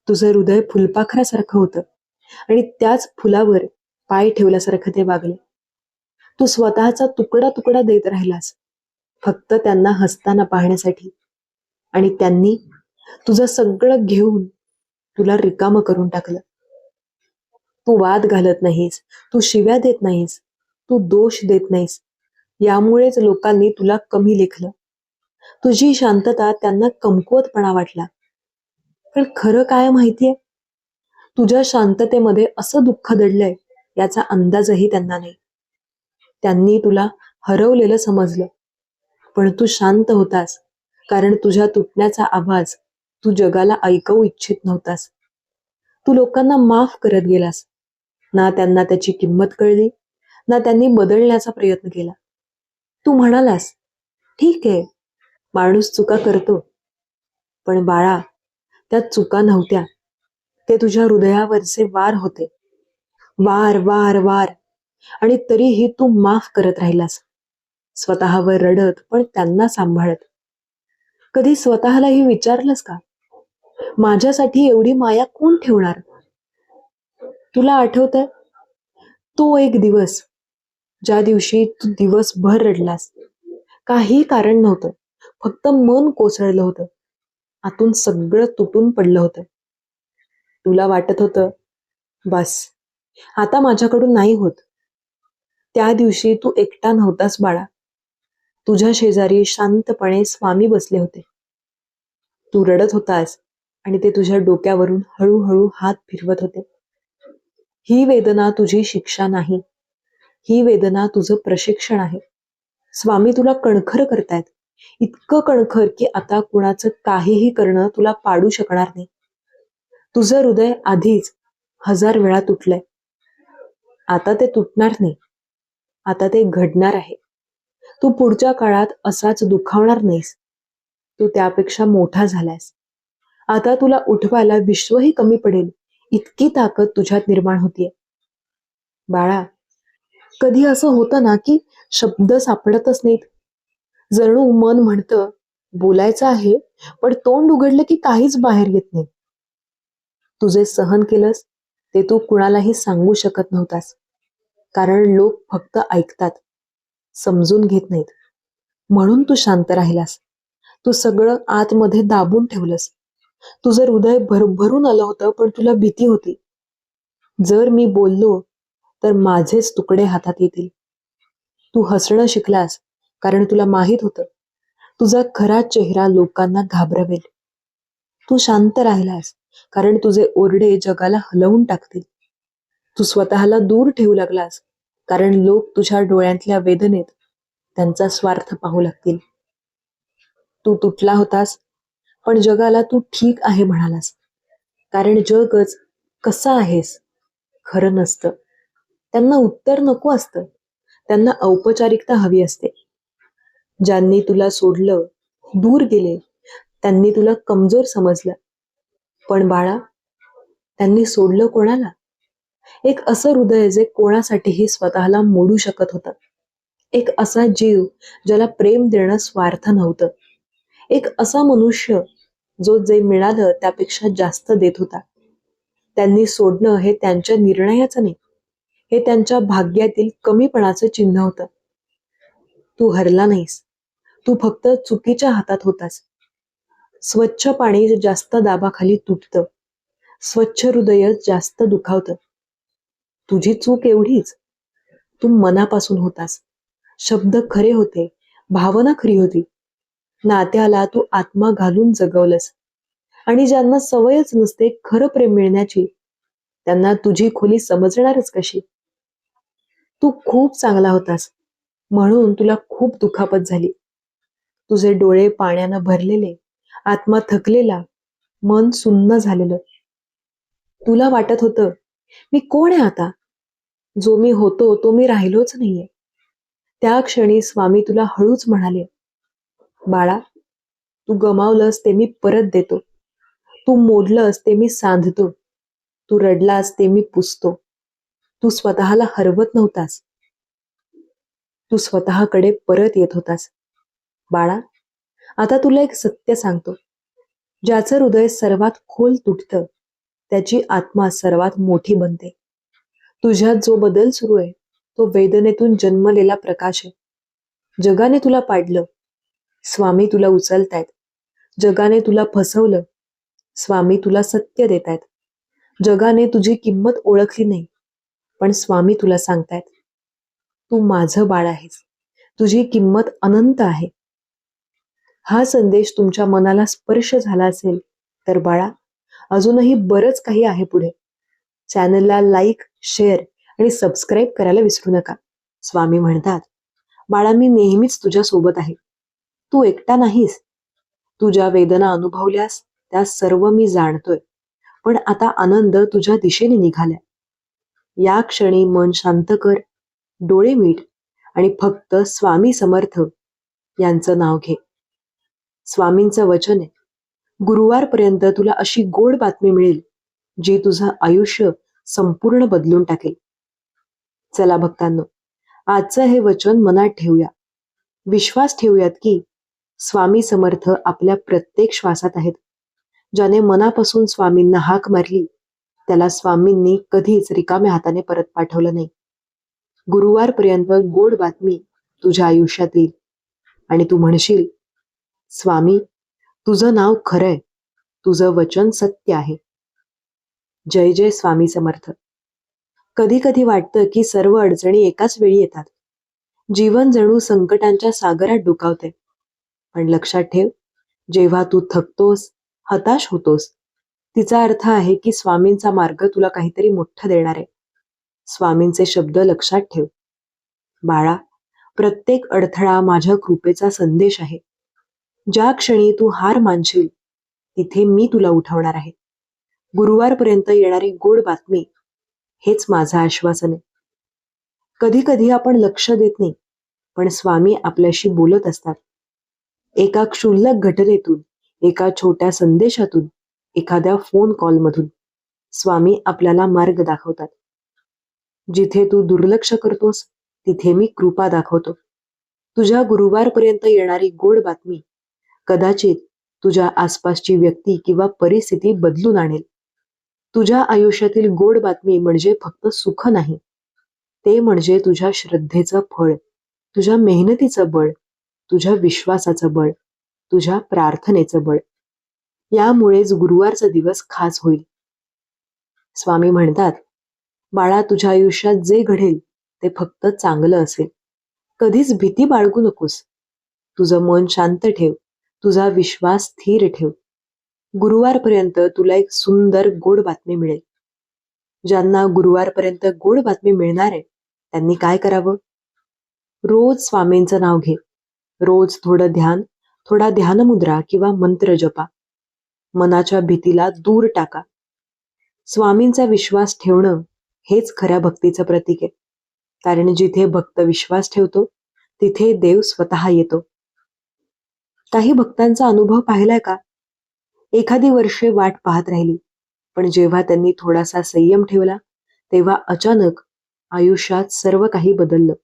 तुझं हृदय फुलपाखरासारखं होतं आणि त्याच फुलावर पाय ठेवल्यासारखं ते वागले. तू स्वतःचा तुकडा तुकडा देत राहिलास, फक्त त्यांना हसताना पाहण्यासाठी, आणि त्यांनी तुझं सगळं घेऊन तुला रिकामं करून टाकलं. तू वाद घालत नाहीस, तू शिव्या देत नाहीस, तू दोष देत नाहीस. यामुळेच लोकांनी तुला कमी लेखलं. तुझी शांतता त्यांना कमकुवतपणा वाटला. पण खरं काय माहितीये? तुझ्या शांततेमध्ये असं दुःख दडलंय याचा अंदाजही त्यांना नाही. त्यांनी तुला हरवलेलं समजलं, पण तू शांत होतास, कारण तुझ्या तुटण्याचा आवाज तू जगाला ऐकवू इच्छित नव्हतास. तू लोकांना माफ करत गेलास. ना त्यांना त्याची किंमत कळली, ना त्यांनी बदलण्याचा प्रयत्न केला. तू म्हणालास, ठीक आहे, माणूस चुका करतो. पण बाळा, त्या चुका नव्हत्या, ते तुझ्या हृदयावरचे वार होते. वार वार वार. आणि तरीही तू माफ करत राहिलास, स्वतःवर रडत पण त्यांना सांभाळत. कधी स्वतःलाही विचारलंस का, माझ्यासाठी एवढी माया कोण ठेवणार? तुला आठवतंय तो एक दिवस, ज्या दिवशी तू दिवसभर रडलास? काही कारण नव्हतं, फक्त मन कोसळलं होतं. आतून सगळं तुटून पडलं होतं. तुला वाटत होतं, बस आता माझ्याकडून नाही होत. त्या दिवशी तू एकटा नव्हतास बाळा. तुझ्या शेजारी शांतपणे स्वामी बसले होते. तू रडत होतास आणि ते तुझ्या डोक्यावरून हळूहळू हात फिरवत होते. ही वेदना तुझी शिक्षा नाही, ही वेदना तुझं प्रशिक्षण आहे. स्वामी तुला कणखर करतायत, इतकं कणखर की आता कुणाचं काहीही करणं तुला पाडू शकणार नाही. तुझं हृदय आधीच 1000 वेळा तुटलंय. आता ते तुटणार नाही, आता ते घडणार आहे. तू पुढच्या काळात असाच दुखावणार नाहीस. तू त्यापेक्षा मोठा झालायस. आता तुला उठवायला विश्वही कमी पडेल इतकी ताकद तुझ्यात निर्माण होतीये. बाळा, कधी असं होतं ना की शब्द सापडतच नाहीत. जणू मन म्हणतं बोलायचं आहे, पण तोंड उघडलं की काहीच बाहेर येत नाही. तू जे सहन केलंस ते तू कुणालाही सांगू शकत नव्हतास, कारण लोक फक्त ऐकतात, समजून घेत नाहीत. म्हणून तू शांत राहिलास. तू सगळं आतमध्ये दाबून ठेवलंस. तुझं हृदय भरभरून आलं होतं, पण तुला भीती होती. जर मी बोललो तर माझेच तुकडे हातात येतील. तू हसणं शिकलास, कारण तुला माहित होतं तुझा खरा चेहरा लोकांना घाबरवेल. तू शांत राहिलास, कारण तुझे ओरडे जगाला हलवून टाकतील. तू स्वतःला दूर ठेवू लागलास, कारण लोक तुझ्या डोळ्यातल्या वेदनेत त्यांचा स्वार्थ पाहू लागतील. तू तुटला होतास, पण जगाला तू ठीक आहे म्हणालास, कारण जगच कसं आहेस खरं नसतं. त्यांना उत्तर नको असतं, त्यांना औपचारिकता हवी असते. ज्यांनी तुला सोडलं, दूर गेले, त्यांनी तुला कमजोर समजलं. पण बाळा, त्यांनी सोडलं कोणाला? एक असं हृदय जे कोणासाठीही स्वतःला मोडू शकत होतं. एक असा जीव ज्याला प्रेम देणं स्वार्थ नव्हतं. एक असा मनुष्य जो जे मिळालं त्यापेक्षा जास्त देत होता. त्यांनी सोडणं हे त्यांच्या निर्णयाचं नाही, हे त्यांच्या भाग्यातील कमीपणाचं चिन्ह होतं. तू हरला नाहीस, तू फक्त चुकीच्या हातात होतास. स्वच्छ पाणी जास्त दाबाखाली तुटतं, स्वच्छ हृदय जास्त दुखावतं. तुझी चूक एवढीच, तू मनापासून होतास. शब्द खरे होते, भावना खरी होती. नात्याला तू आत्मा घालून जगवलंस. आणि ज्यांना सवयच नसते खरं प्रेम मिळण्याची, त्यांना तुझी खोली समजणारच कशी? तू खूप चांगला होतास, म्हणून तुला खूप दुखापत झाली. तुझे डोळे पाण्यानं भरलेले, आत्मा थकलेला, मन सुन्न झालेलं. तुला वाटत होतं मी कोण आहे आता? जो मी होतो तो मी राहिलोच नाहीये. त्या क्षणी स्वामी तुला हळूच म्हणाले, बाळा, तू गमावलंस ते मी परत देतो. तू मोडलंस ते मी सांधतो. तू रडलास ते मी पुसतो. तू स्वतःला हरवत नव्हतास, तू स्वतःकडे परत येत होतास. बाळा, आता तुला एक सत्य सांगतो. ज्याचं हृदय सर्वात खोल तुटतं, त्याची आत्मा सर्वात मोठी बनते. तुझ्यात जो बदल सुरू आहे तो वेदनेतून जन्मलेला प्रकाश आहे. जगाने तुला पाडलं, स्वामी तुला उचलतायत. जगाने तुला फसवलं, स्वामी तुला सत्य देतायत. जगाने तुझी किंमत ओळखली नाही, पण स्वामी तुला सांगतायत, तू माझं बाळ आहेस, तुझी किंमत अनंत आहे. हा संदेश तुमच्या मनाला स्पर्श झाला असेल तर बाळा, अजूनही बरंच काही आहे पुढे. चॅनलला लाईक, शेअर आणि सबस्क्राईब करायला विसरू नका. स्वामी म्हणतात, बाळा, मी नेहमीच तुझ्या सोबत आहे. तू एकटा नाहीस. तू ज्या वेदना अनुभवल्यास त्या सर्व मी जाणतोय, पण आता आनंद तुझ्या दिशेने निघालाय. या क्षणी मन शांत कर, डोळे मीट आणि फक्त स्वामी समर्थ यांचं नाव घे. स्वामींचं वचन आहे, गुरुवारपर्यंत तुला अशी गोड बातमी मिळेल जी तुझं आयुष्य संपूर्ण बदलून टाकेल. चला भक्तांनो, आजचं हे वचन मनात ठेवूया. विश्वास ठेवूयात की स्वामी समर्थ आपल्या प्रत्येक श्वासात आहेत. ज्याने मनापासून स्वामींना हाक मारली त्याला स्वामींनी कधीच रिकाम्या हाताने परत पाठवलं नाही. गुरुवारपर्यंत गोड बातमी तुझ्या आयुष्यात येईल आणि तू म्हणशील, स्वामी, तुझं नाव खरंय, तुझं वचन सत्य आहे. जय जय स्वामी समर्थ. कधी कधी वाटतं की सर्व अडचणी एकाच वेळी येतात. जीवन जणू संकटांच्या सागरात डुकावते. पण लक्षात ठेव, जेव्हा तू थकतोस, हताश होतोस, तिचा अर्थ आहे की स्वामींचा मार्ग तुला काहीतरी मोठं देणार आहे. स्वामींचे शब्द लक्षात ठेव, बाळा, प्रत्येक अडथळा माझ्या कृपेचा संदेश आहे. ज्या क्षणी तू हार मानशील तिथे मी तुला उठवणार आहे. गुरुवारपर्यंत येणारी गोड बातमी हेच माझं आश्वासन आहे. कधी कधी आपण लक्ष देत नाही, पण स्वामी आपल्याशी बोलत असतात. एका क्षुल्लक घटनेतून, एका छोट्या संदेशातून एखाद्या फोन कॉलमधून स्वामी आपल्याला मार्ग दाखवतात. जिथे तू दुर्लक्ष करतोस तिथे मी कृपा दाखवतो. तुझ्या गुरुवारपर्यंत येणारी गोड बातमी कदाचित तुझ्या आसपासची व्यक्ती किंवा परिस्थिती बदलून आणेल. तुझ्या आयुष्यातील गोड बातमी म्हणजे फक्त सुख नाही, ते म्हणजे तुझ्या श्रद्धेचं फळ, तुझ्या मेहनतीचं बळ, तुझ्या विश्वासाचं बळ, तुझ्या प्रार्थनेचं बळ. यामुळेच गुरुवारचा दिवस खास होईल. स्वामी म्हणतात, बाळा, तुझ्या आयुष्यात जे घडेल ते फक्त चांगलं असेल. कधीच भीती बाळगू नकोस. तुझं मन शांत ठेव, तुझा विश्वास स्थिर ठेव. गुरुवारपर्यंत तुला एक सुंदर गोड बातमी मिळेल. ज्यांना गुरुवारपर्यंत गोड बातमी मिळणार आहे त्यांनी काय करावं? रोज स्वामींचं नाव घे. रोज थोडं ध्यान, थोडा ध्यानमुद्रा किंवा मंत्र जपा. मनाच्या भीतीला दूर टाका. स्वामींचा विश्वास ठेवणं हेच खऱ्या भक्तीचं प्रतीक आहे. कारण जिथे भक्त विश्वास ठेवतो तिथे देव स्वतः येतो. काही भक्तांचा अनुभव पाहिलाय का? एखादी वर्षे वाट पाहत राहिली, पण जेव्हा त्यांनी थोडासा संयम ठेवला तेव्हा अचानक आयुष्यात सर्व काही बदललं.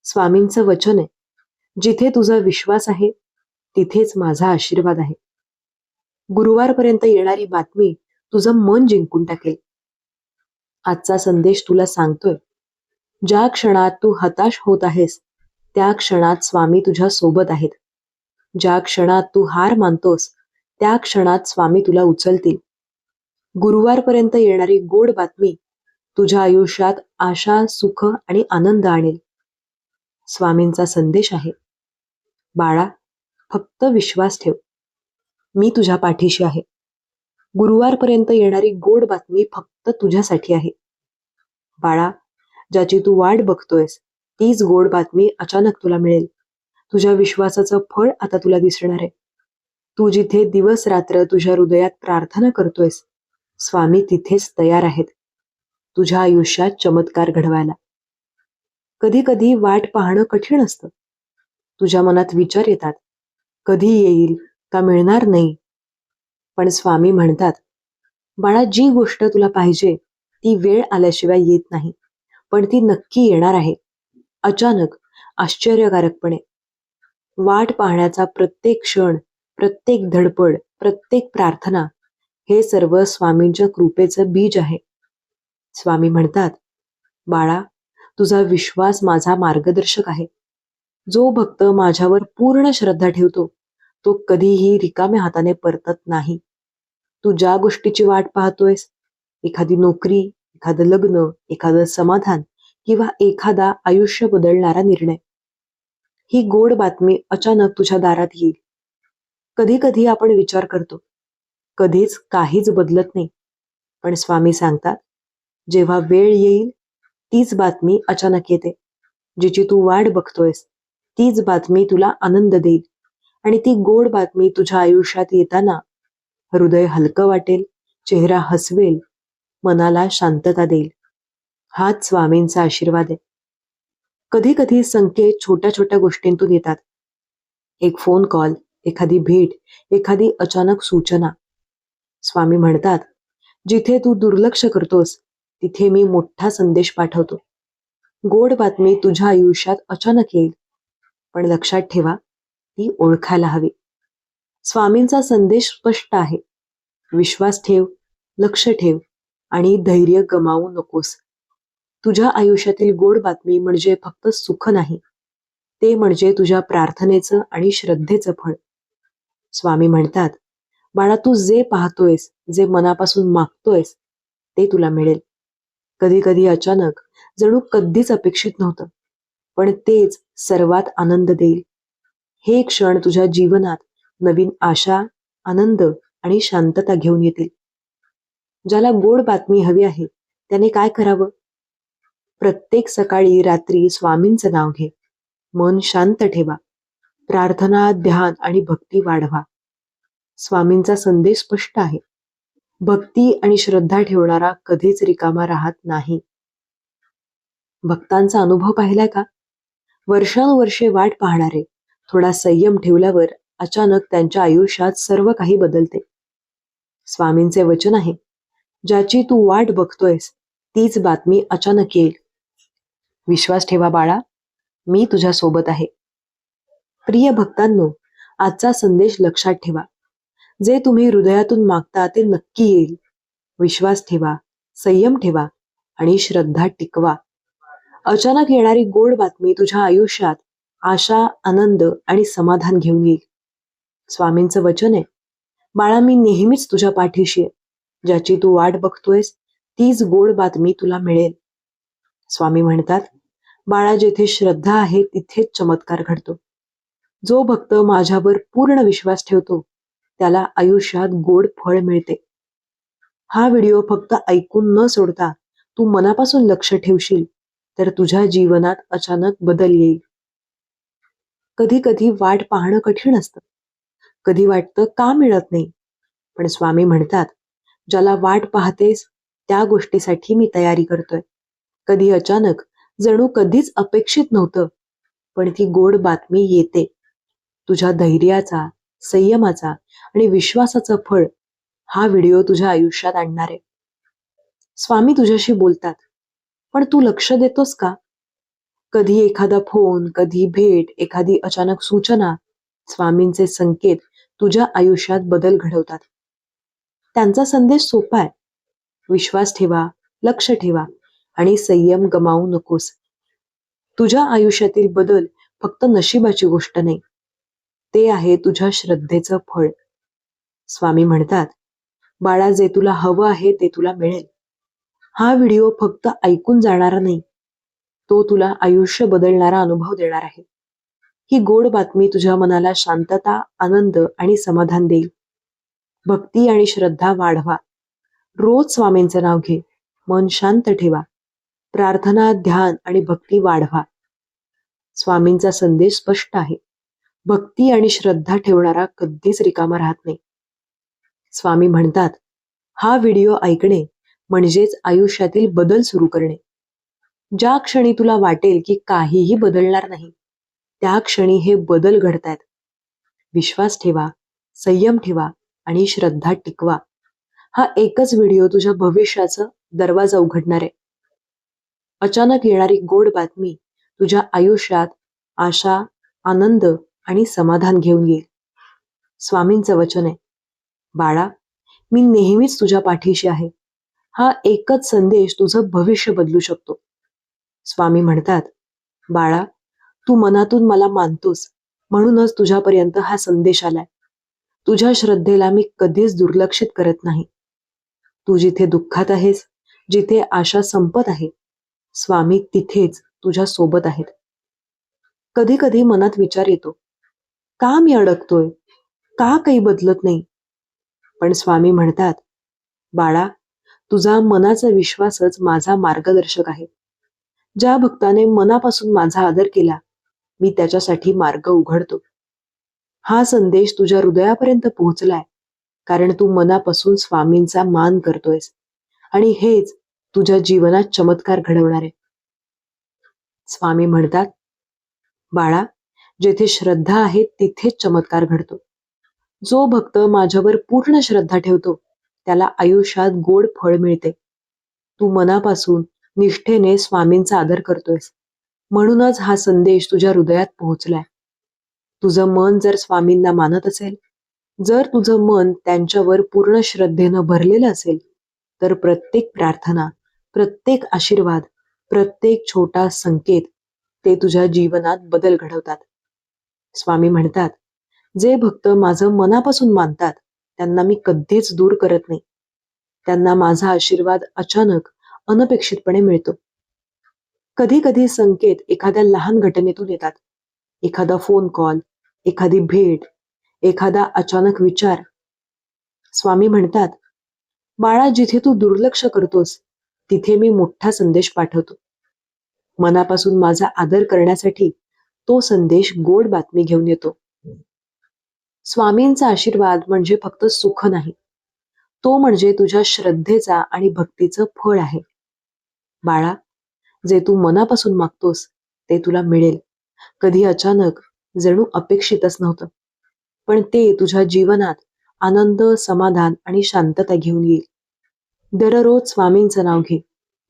स्वामींचं वचन आहे, जिथे तुझा विश्वास आहे तिथेच माझा आशीर्वाद आहे. गुरुवारपर्यंत येणारी बातमी तुझं मन जिंकून टाकेल. आजचा संदेश तुला सांगतोय, ज्या क्षणात तू हताश होत आहेस त्या क्षणात स्वामी तुझ्या सोबत आहेत. ज्या क्षणात तू हार मानतोस त्या क्षणात स्वामी तुला उचलतील. गुरुवारपर्यंत येणारी गोड बातमी तुझ्या आयुष्यात आशा, सुख आणि आनंद आणेल. स्वामींचा संदेश आहे, बाळा, फक्त विश्वास ठेव. मी तुझ्या पाठीशी आहे. गुरुवारपर्यंत येणारी गोड बातमी फक्त तुझ्यासाठी आहे. बाळा, ज्याची तू वाट बघतोयस तीच गोड बातमी अचानक तुला मिळेल. तुझ्या विश्वासाचं फळ आता तुला दिसणार आहे. तू जिथे दिवस रात्र तुझ्या हृदयात प्रार्थना करतोयस, स्वामी तिथेच तयार आहेत तुझ्या आयुष्यात चमत्कार घडवायला. कधी कधी वाट पाहणं कठीण असतं. तुझ्या मनात विचार येतात, कधी येईल, का मिळणार नाही. पण स्वामी म्हणतात, बाळा, जी गोष्ट तुला पाहिजे ती वेळ आल्याशिवाय येत नाही, पण ती नक्की येणार आहे. अचानक, आश्चर्यकारकपणे. वाट पाहण्याचा प्रत्येक क्षण, प्रत्येक धडपड, प्रत्येक प्रार्थना हे सर्व स्वामींच्या कृपेचं बीज आहे. स्वामी म्हणतात, बाळा, तुझा विश्वास माझा मार्गदर्शक आहे. जो भक्त माझ्यावर पूर्ण श्रद्धा ठेवतो तो कधीही रिकाम्या हाताने परतत नाही. तू ज्या गोष्टीची वाट पाहतोयस, एखादी नोकरी, एखादं लग्न, एखादं समाधान किंवा एखादा आयुष्य बदलणारा निर्णय, ही गोड बातमी अचानक तुझ्या दारात येईल. कधी कधी आपण विचार करतो, कधीच काहीच बदलत नाही. पण स्वामी सांगतात, जेव्हा वेळ येईल तीच बातमी अचानक येते. जिची तू वाट बघतोयस तीच बातमी तुला आनंद देईल. आणि ती गोड बातमी तुझ्या आयुष्यात येताना हृदय हलकं वाटेल, चेहरा हसवेल, मनाला शांतता देईल. हाच स्वामींचा आशीर्वाद आहे. कधी कधी संकेत छोट्या छोट्या गोष्टींतून येतात. एक फोन कॉल, एखादी भेट, एखादी अचानक सूचना. स्वामी म्हणतात, जिथे तू दुर्लक्ष करतोस तिथे मी मोठा संदेश पाठवतो. गोड बातमी तुझ्या आयुष्यात अचानक येईल, पण लक्षात ठेवा, ती ओळखायला हवी. स्वामींचा संदेश स्पष्ट आहे, विश्वास ठेव, लक्ष ठेव आणि धैर्य गमावू नकोस. तुझ्या आयुष्यातील गोड बातमी म्हणजे फक्त सुख नाही, ते म्हणजे तुझ्या प्रार्थनेचं आणि श्रद्धेचं फळ. स्वामी म्हणतात, बाळा, तू जे पाहतोयस, जे मनापासून मागतोयस ते तुला मिळेल. कधी कधी अचानक, जणू कधीच अपेक्षित नव्हतं, पण तेच सर्वात आनंद देईल. हे क्षण तुझ्या जीवनात नवीन आशा, आनंद आणि शांतता घेऊन येतील. ज्याला गोड बातमी हवी आहे त्याने काय करावं? प्रत्येक सकाळी रात्री स्वामींचं नाव घे. मन शांत ठेवा. प्रार्थना, ध्यान आणि भक्ती वाढवा. स्वामींचा संदेश स्पष्ट आहे, भक्ती आणि श्रद्धा ठेवणारा कधीच रिकामा राहत नाही. भक्तांचा अनुभव पाहिलाय का? वर्षानुवर्षे वाट पाहणारे थोडा संयम ठेवल्यावर अचानक त्यांच्या आयुष्यात सर्व काही बदलते. स्वामींचे वचन आहे, ज्याची तू वाट बघतोयस तीच बातमी अचानक येईल. विश्वास ठेवा बाळा, मी तुझ्या सोबत आहे. प्रिय भक्तांनो, आजचा संदेश लक्षात ठेवा. जे तुम्ही हृदयातून मागता ते नक्की येईल. विश्वास ठेवा, संयम ठेवा आणि श्रद्धा टिकवा. अचानक येणारी गोड बातमी तुझ्या आयुष्यात आशा, आनंद आणि समाधान घेऊन येईल. स्वामींचं वचन आहे, बाळा मी नेहमीच तुझ्या पाठीशी आहे. ज्याची तू वाट बघतोयस तीच गोड बातमी तुला मिळेल. स्वामी म्हणतात, बाळा जेथे श्रद्धा आहे तिथेच चमत्कार घडतो. जो भक्त माझ्यावर पूर्ण विश्वास ठेवतो त्याला आयुष्यात गोड फळ मिळते. हा व्हिडिओ फक्त ऐकून न सोडता तू मनापासून लक्ष ठेवशील तर तुझ्या जीवनात अचानक बदल येईल. कधी कधी वाट पाहणं कठीण असतं. कधी वाटतं का मिळत नाही. पण स्वामी म्हणतात, ज्याला वाट पाहतेस त्या गोष्टीसाठी मी तयारी करतोय. कधी अचानक, जणू कधीच अपेक्षित नव्हतं, पण ती गोड बातमी येते. तुझ्या धैर्याचा, संयमाचा आणि विश्वासाचं फळ हा व्हिडिओ तुझ्या आयुष्यात आणणार आहे. स्वामी तुझ्याशी बोलतात, पण तू लक्ष देतोस का? कधी एखादा फोन, कधी भेट, एखादी अचानक सूचना, स्वामींचे संकेत तुझ्या आयुष्यात बदल घडवतात. त्यांचा संदेश सोपा आहे. विश्वास ठेवा, लक्ष ठेवा आणि संयम गमावू नकोस. तुझ्या आयुष्यातील बदल फक्त नशिबाची गोष्ट नाही, ते आहे तुझ्या श्रद्धेचं फळ. स्वामी म्हणतात, बाळा जे तुला हवं आहे ते तुला मिळेल. हा व्हिडिओ फक्त ऐकून जाणारा नाही, तो तुला आयुष्य बदलणारा अनुभव देणार आहे. ही गोड बातमी तुझ्या मनाला शांतता, आनंद आणि समाधान देईल. भक्ती आणि श्रद्धा वाढवा. रोज स्वामींचं नाव घे. मन शांत ठेवा. प्रार्थना, ध्यान आणि भक्ती वाढवा. स्वामींचा संदेश स्पष्ट आहे. भक्ती आणि श्रद्धा ठेवणारा कधीच रिकामा राहत नाही. स्वामी म्हणतात, हा व्हिडिओ ऐकणे म्हणजेच आयुष्यातील बदल सुरू करणे. ज्या क्षणी तुला वाटेल की काहीही बदलणार नाही, त्या क्षणी हे बदल घडतायत. विश्वास ठेवा, संयम ठेवा आणि श्रद्धा टिकवा. हा एकच व्हिडिओ तुझ्या भविष्याचा दरवाजा उघडणार आहे. अचानक येणारी गोड बातमी तुझ्या आयुष्यात आशा, आनंद आणि समाधान घेऊन येईल. स्वामींचं वचन आहे, बाळा मी नेहमीच तुझ्या पाठीशी आहे. हा एकच संदेश तुझं भविष्य बदलू शकतो. स्वामी म्हणतात, बाळा तू मनातून मला मानतोस, म्हणूनच तुझ्यापर्यंत हा संदेश आलाय. तुझ्या श्रद्धेला मी कधीच दुर्लक्षित करत नाही. तू जिथे दुःखात आहेस, जिथे आशा संपत आहे, स्वामी तिथेच तुझ्या सोबत आहेत. कधी कधी मनात विचार येतो, का मी अडकतोय, का काही बदलत नाही. पण स्वामी म्हणतात, बाळा तुझा मनाचा विश्वासच माझा मार्गदर्शक आहे. ज्या भक्ताने मनापासून माझा आदर केला, मी त्याच्यासाठी मार्ग उघडतो. हा संदेश तुझ्या हृदयापर्यंत पोहोचलाय कारण तू मनापासून स्वामींचा मान करतोयस आणि हेच तुझ्या जीवनात चमत्कार घडवणार आहे. स्वामी म्हणतात, बाळा जेथे श्रद्धा आहे तिथेच चमत्कार घडतो. जो भक्त माझ्यावर पूर्ण श्रद्धा ठेवतो त्याला आयुष्यात गोड फळ मिळते. तू मनापासून निष्ठेने स्वामींचा आदर करतोयस, म्हणूनच हा संदेश तुझ्या हृदयात पोहोचलाय. तुझं मन जर स्वामींना मानत असेल, जर तुझं मन त्यांच्यावर पूर्ण श्रद्धेनं भरलेलं असेल, तर प्रत्येक प्रार्थना, प्रत्येक आशीर्वाद, प्रत्येक छोटा संकेत ते तुझ्या जीवनात बदल घडवतात. स्वामी म्हणतात, जे भक्त माझं मनापासून मानतात त्यांना मी कधीच दूर करत नाही. त्यांना माझा आशीर्वाद अचानक, अनपेक्षितपणे मिळतो. कधी कधी संकेत एखाद्या लहान घटनेतून येतात. एखादा फोन कॉल, एखादी भेट, एखादा अचानक विचार. स्वामी म्हणतात, बाळा जिथे तू दुर्लक्ष करतोस तिथे मी मोठा संदेश पाठवतो. मनापासून माझा आदर करण्यासाठी तो संदेश गोड बातमी घेऊन येतो. स्वामींचा आशीर्वाद म्हणजे फक्त सुख नाही, तो म्हणजे तुझ्या श्रद्धेचा आणि भक्तीचं फळ आहे. बाळा जे तू मनापासून मागतोस ते तुला मिळेल. कधी अचानक, जणू अपेक्षितच नव्हतं, पण ते तुझ्या जीवनात आनंद, समाधान आणि शांतता घेऊन येईल. दररोज स्वामींचं नाव घे,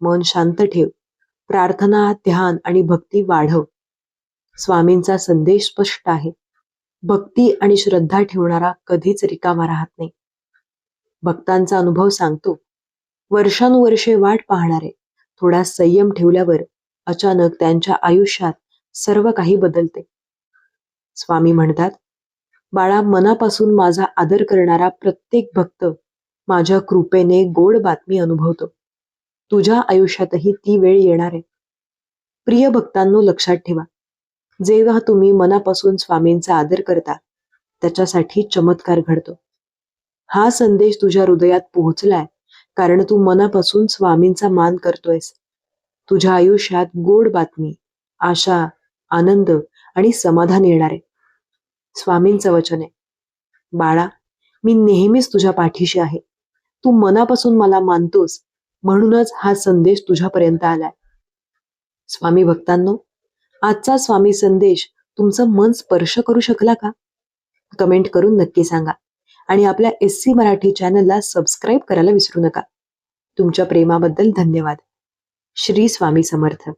मन शांत ठेव, प्रार्थना, ध्यान आणि भक्ती वाढव. स्वामींचा संदेश स्पष्ट आहे. भक्ती आणि श्रद्धा ठेवणारा कधीच रिकामा राहत नाही. भक्तांचा अनुभव सांगतो, वर्षानुवर्षे वाट पाहणारे थोडा संयम ठेवल्यावर अचानक त्यांच्या आयुष्यात सर्व काही बदलते. स्वामी म्हणतात, बाळा, मनापासून माझा आदर करणारा प्रत्येक भक्त माझ्या कृपेने गोड बातमी अनुभवतो. तुझ्या आयुष्यातही ती वेळ येणार आहे. प्रिय भक्तांनो, लक्षात ठेवा, जेव्हा तुम्ही मनापासून स्वामींचा आदर करता, त्याच्यासाठी चमत्कार घडतो. हा संदेश तुझ्या हृदयात पोहोचलाय कारण तू मनापासून स्वामींचा मान करतोयस. तुझ्या आयुष्यात गोड बातमी, आशा, आनंद आणि समाधान येणार आहे. स्वामींचं वचन आहे, बाळा, मी नेहमीच तुझ्या पाठीशी आहे. तू मनापासून मला मानतोस, म्हणूनच हा संदेश तुझ्यापर्यंत आलाय. स्वामी भक्तांनो, आजचा स्वामी संदेश तुमचं मन स्पर्श करू शकला का? कमेंट करून नक्की सांगा आणि आपल्या SC मराठी चॅनलला सबस्क्राईब करायला विसरू नका. तुमच्या प्रेमाबद्दल धन्यवाद. श्री स्वामी समर्थ.